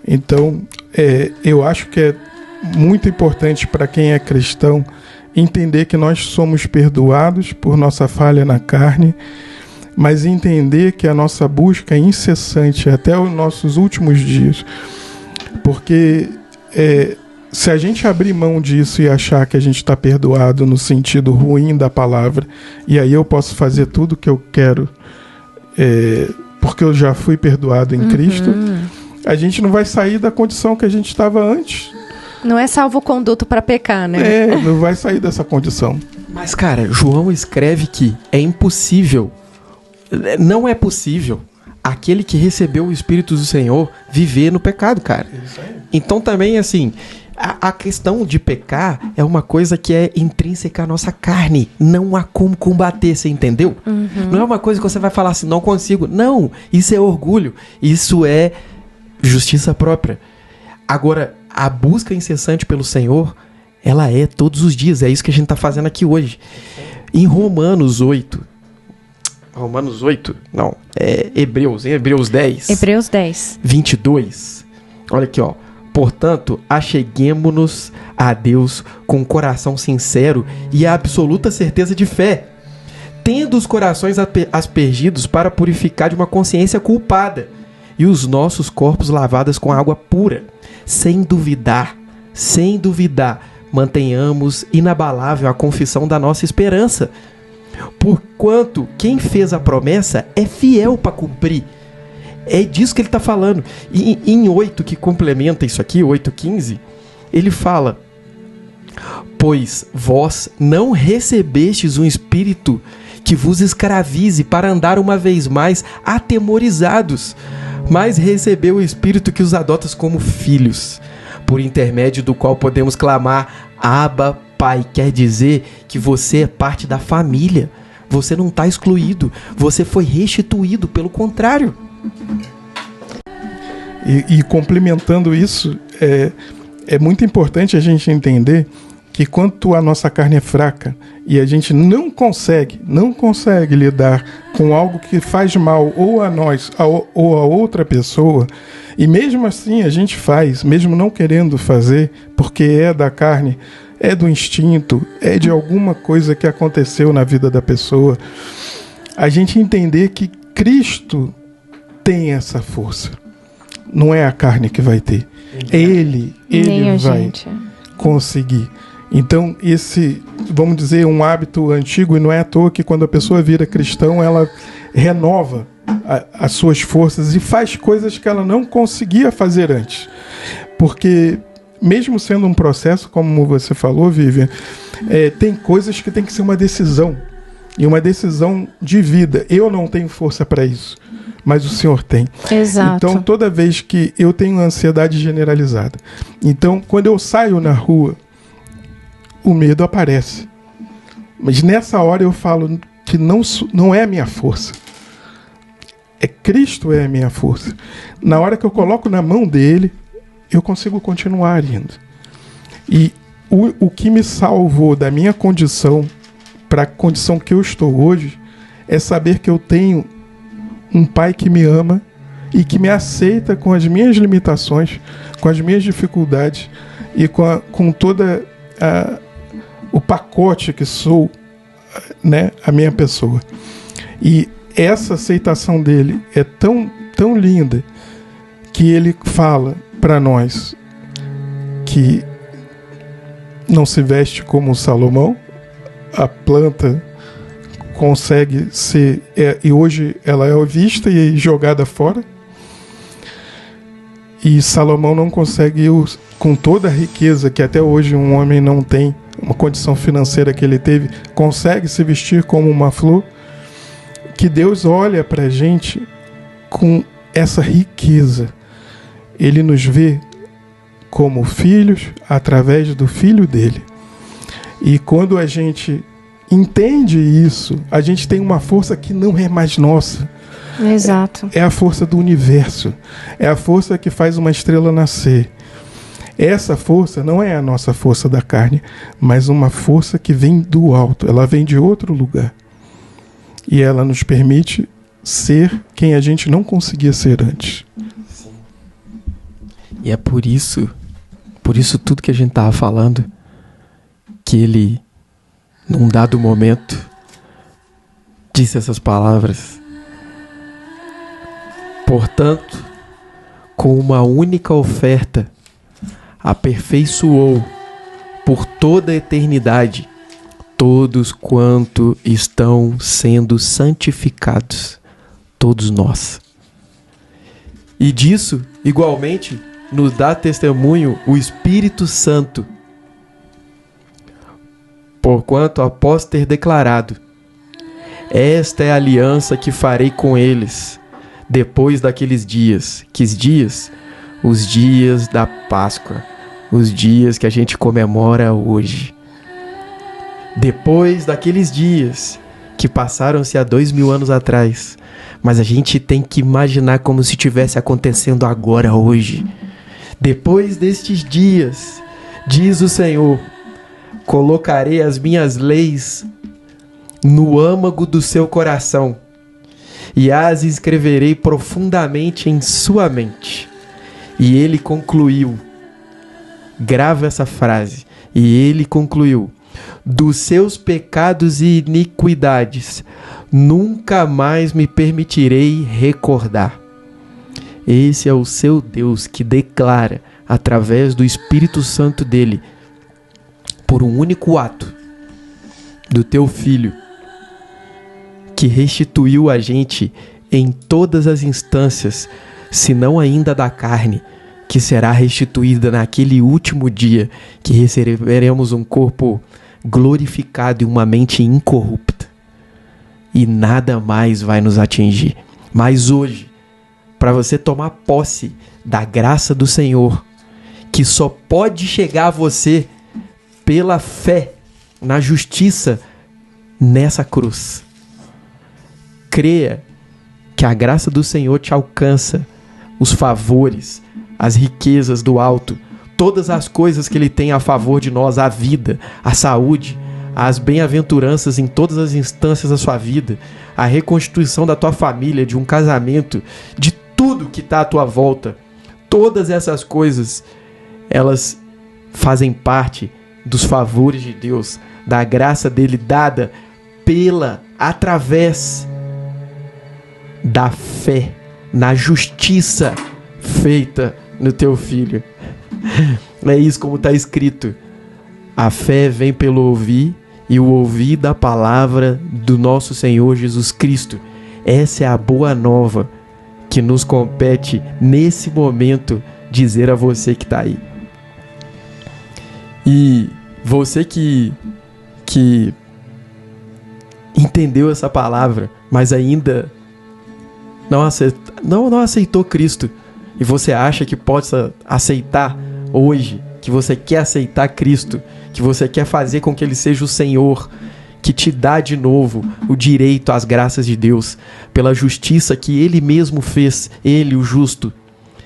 Então, eu acho que é muito importante para quem é cristão entender que nós somos perdoados por nossa falha na carne, mas entender que a nossa busca é incessante até os nossos últimos dias. Porque se a gente abrir mão disso e achar que a gente está perdoado no sentido ruim da palavra, e aí eu posso fazer tudo o que eu quero, porque eu já fui perdoado em Cristo, a gente não vai sair da condição que a gente estava antes. Não é salvo-conduto para pecar, né? Não vai sair dessa condição. Mas, cara, João escreve que é impossível, não é possível aquele que recebeu o Espírito do Senhor viver no pecado, cara. Então também, assim, a questão de pecar é uma coisa que é intrínseca à nossa carne. Não há como combater, você entendeu? Não é uma coisa que você vai falar assim, não consigo. Não, isso é orgulho. Isso é justiça própria. Agora, a busca incessante pelo Senhor, ela é todos os dias. É isso que a gente está fazendo aqui hoje. Em Romanos 8... Não, Hebreus 10. Hebreus 10. 22. Olha aqui, ó. Portanto, acheguemo-nos a Deus com um coração sincero e a absoluta certeza de fé, tendo os corações aspergidos para purificar de uma consciência culpada e os nossos corpos lavados com água pura. Sem duvidar, mantenhamos inabalável a confissão da nossa esperança, porquanto quem fez a promessa é fiel para cumprir. É disso que ele está falando. E em 8, que complementa isso aqui, 8:15, ele fala: pois vós não recebestes um espírito que vos escravize para andar uma vez mais atemorizados, mas recebeu o espírito que os adota como filhos, por intermédio do qual podemos clamar Abba, Pai. Quer dizer que você é parte da família. Você não está excluído. Você foi restituído, pelo contrário. E complementando isso, é muito importante a gente entender que quanto a nossa carne é fraca e a gente não consegue lidar com algo que faz mal ou a nós ou a outra pessoa, e mesmo assim a gente faz, mesmo não querendo fazer, porque é da carne, é do instinto, é de alguma coisa que aconteceu na vida da pessoa, a gente entender que Cristo tem essa força. Não é a carne que vai ter. Ele vai conseguir. Então, esse, vamos dizer, um hábito antigo, e não é à toa que quando a pessoa vira cristão, ela renova as suas forças e faz coisas que ela não conseguia fazer antes. Porque, mesmo sendo um processo, como você falou, Vivian, tem coisas que tem que ser uma decisão. E uma decisão de vida. Eu não tenho força para isso, mas o Senhor tem. Exato. Então, toda vez que eu tenho ansiedade generalizada, então, quando eu saio na rua, o medo aparece. Mas nessa hora eu falo que não é a minha força. Cristo é a minha força. Na hora que eu coloco na mão dele, eu consigo continuar indo. E o que me salvou da minha condição para a condição que eu estou hoje é saber que eu tenho um pai que me ama e que me aceita com as minhas limitações, com as minhas dificuldades e com toda o pacote que sou, né, a minha pessoa. E essa aceitação dele é tão, tão linda que ele fala para nós que não se veste como Salomão, a planta consegue ser, e hoje ela é vista e jogada fora. E Salomão não consegue, com toda a riqueza que até hoje um homem não tem, uma condição financeira que ele teve, consegue se vestir como uma flor. Que Deus olha para a gente com essa riqueza. Ele nos vê como filhos através do Filho dele. E quando a gente entende isso, a gente tem uma força que não é mais nossa. Exato. É a força do universo. É a força que faz uma estrela nascer. Essa força não é a nossa força da carne, mas uma força que vem do alto. Ela vem de outro lugar. E ela nos permite ser quem a gente não conseguia ser antes. Sim. E é por isso tudo que a gente estava falando, que ele, num dado momento, disse essas palavras. Portanto, com uma única oferta, aperfeiçoou por toda a eternidade todos quanto estão sendo santificados, todos nós. E disso, igualmente, nos dá testemunho o Espírito Santo, porquanto após ter declarado: esta é a aliança que farei com eles, depois daqueles dias. Que dias? Os dias da Páscoa, os dias que a gente comemora hoje. Depois daqueles dias que passaram-se há 2000 anos atrás, mas a gente tem que imaginar como se estivesse acontecendo agora, hoje. Depois destes dias, diz o Senhor, colocarei as minhas leis no âmago do seu coração e as escreverei profundamente em sua mente. E ele concluiu, grava essa frase, e ele concluiu: dos seus pecados e iniquidades nunca mais me permitirei recordar. Esse é o seu Deus que declara, através do Espírito Santo dele, por um único ato do teu Filho, que restituiu a gente em todas as instâncias, se não ainda da carne, que será restituída naquele último dia, que receberemos um corpo glorificado e uma mente incorrupta, e nada mais vai nos atingir. Mas hoje, para você tomar posse da graça do Senhor, que só pode chegar a você pela fé na justiça nessa cruz, creia que a graça do Senhor te alcança, os favores, as riquezas do alto, todas as coisas que Ele tem a favor de nós, a vida, a saúde, as bem-aventuranças em todas as instâncias da sua vida, a reconstituição da tua família, de um casamento, de tudo que está à tua volta. Todas essas coisas, elas fazem parte dos favores de Deus, da graça dele dada através da fé na justiça feita no teu Filho. É isso como está escrito. A fé vem pelo ouvir, e o ouvir da palavra do nosso Senhor Jesus Cristo. Essa é a boa nova que nos compete nesse momento dizer a você que está aí. E você que entendeu essa palavra, mas ainda não aceitou Cristo, e você acha que pode aceitar hoje, que você quer aceitar Cristo, que você quer fazer com que Ele seja o Senhor, que te dá de novo o direito às graças de Deus, pela justiça que Ele mesmo fez, Ele, o justo.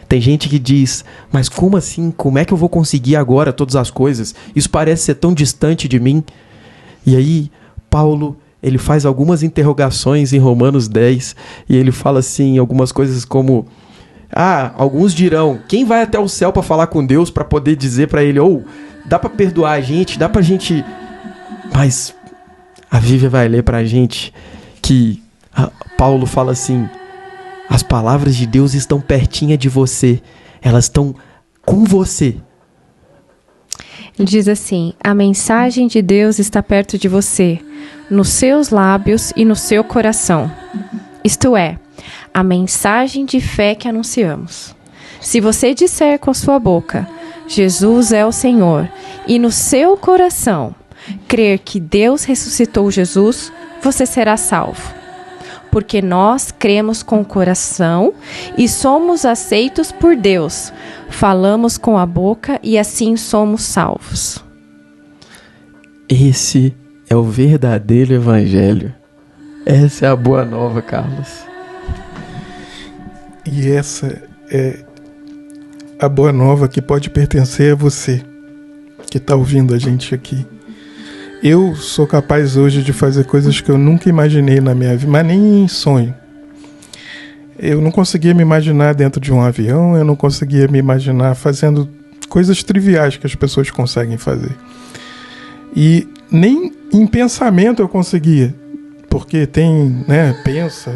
Tem gente que diz, mas como assim? Como é que eu vou conseguir agora todas as coisas? Isso parece ser tão distante de mim. E aí, Paulo, ele faz algumas interrogações em Romanos 10, e ele fala assim, algumas coisas como: alguns dirão, quem vai até o céu para falar com Deus, para poder dizer para ele, dá para perdoar a gente, dá pra gente... Mas a Vívia vai ler pra gente que Paulo fala assim: as palavras de Deus estão pertinho de você, elas estão com você. Diz assim: a mensagem de Deus está perto de você, nos seus lábios e no seu coração. Isto é, a mensagem de fé que anunciamos. Se você disser com a sua boca, Jesus é o Senhor, e no seu coração crer que Deus ressuscitou Jesus, você será salvo. Porque nós cremos com o coração e somos aceitos por Deus. Falamos com a boca e assim somos salvos. Esse é o verdadeiro evangelho. Essa é a boa nova, Carlos. E essa é a boa nova que pode pertencer a você, que está ouvindo a gente aqui. Eu sou capaz hoje de fazer coisas que eu nunca imaginei na minha vida, mas nem em sonho. Eu não conseguia me imaginar dentro de um avião, eu não conseguia me imaginar fazendo coisas triviais que as pessoas conseguem fazer. E nem em pensamento eu conseguia, porque tem, pensa,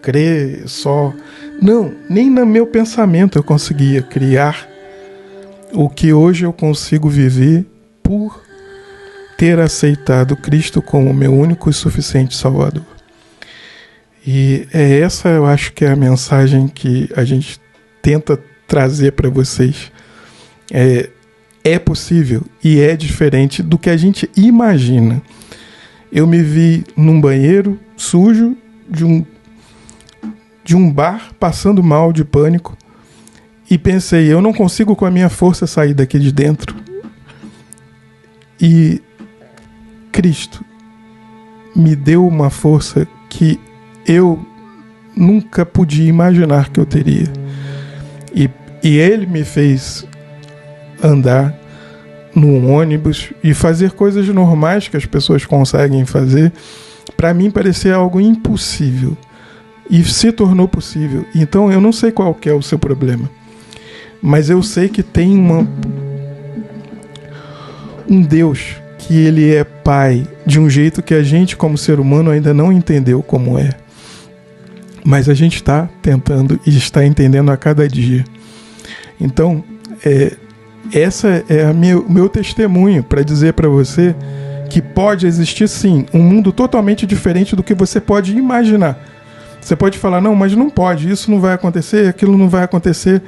crê, só... Não, nem no meu pensamento eu conseguia criar o que hoje eu consigo viver por ter aceitado Cristo como meu único e suficiente Salvador. E essa, eu acho que é a mensagem que a gente tenta trazer para vocês. É possível e é diferente do que a gente imagina. Eu me vi num banheiro sujo de um bar, passando mal de pânico, e pensei, eu não consigo com a minha força sair daqui de dentro. E Cristo me deu uma força que eu nunca podia imaginar que eu teria. E Ele me fez andar num ônibus e fazer coisas normais que as pessoas conseguem fazer. Para mim parecia algo impossível. E se tornou possível. Então eu não sei qual que é o seu problema. Mas eu sei que tem um Deus que Ele é Pai de um jeito que a gente, como ser humano, ainda não entendeu como é. Mas a gente está tentando e está entendendo a cada dia. Então, essa é o meu testemunho para dizer para você que pode existir, sim, um mundo totalmente diferente do que você pode imaginar. Você pode falar, não, mas não pode, isso não vai acontecer, aquilo não vai acontecer.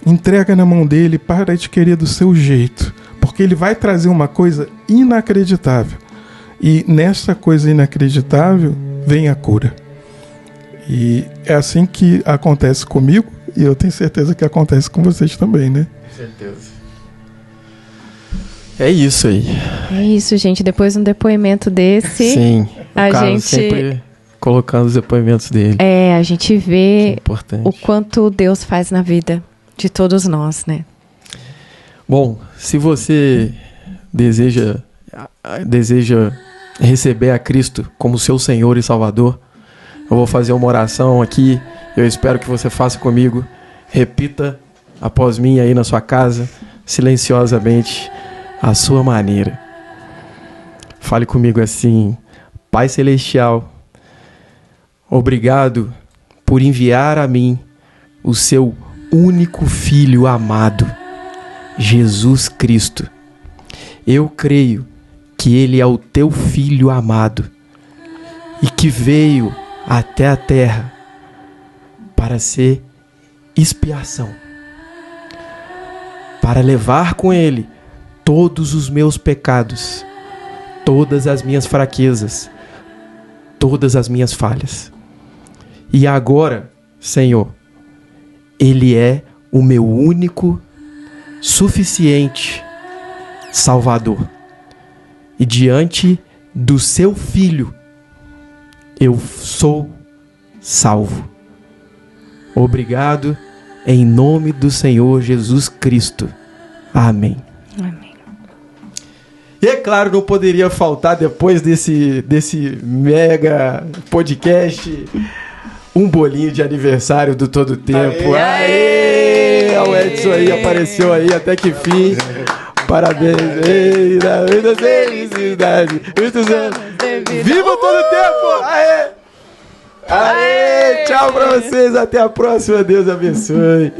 Entrega na mão dele, para de querer do seu jeito. Porque ele vai trazer uma coisa inacreditável. E nessa coisa inacreditável vem a cura. E é assim que acontece comigo, e eu tenho certeza que acontece com vocês também, né? Com certeza. É isso aí. É isso, gente. Depois de um depoimento desse... Sim, a Carlos gente... sempre colocando os depoimentos dele. A gente vê importante. O quanto Deus faz na vida de todos nós, né? Bom, se você deseja receber a Cristo como seu Senhor e Salvador, eu vou fazer uma oração aqui. Eu espero que você faça comigo. Repita após mim aí na sua casa, silenciosamente, à sua maneira. Fale comigo assim: Pai Celestial, obrigado por enviar a mim o seu único Filho amado, Jesus Cristo. Eu creio que Ele é o teu Filho amado e que veio até a terra para ser expiação, para levar com Ele todos os meus pecados, todas as minhas fraquezas, todas as minhas falhas. E agora, Senhor, Ele é o meu único, suficiente Salvador. E diante do seu Filho, eu sou salvo. Obrigado, em nome do Senhor Jesus Cristo. Amém. Amém. E é claro, não poderia faltar, depois desse mega podcast, um bolinho de aniversário do Todo Tempo. Aê! O Edson aí apareceu aí até que fim. Parabéns. Muita felicidade. Muitos anos. Viva o Todo Tempo! Aê! Aê! Tchau pra vocês. Até a próxima. Deus abençoe.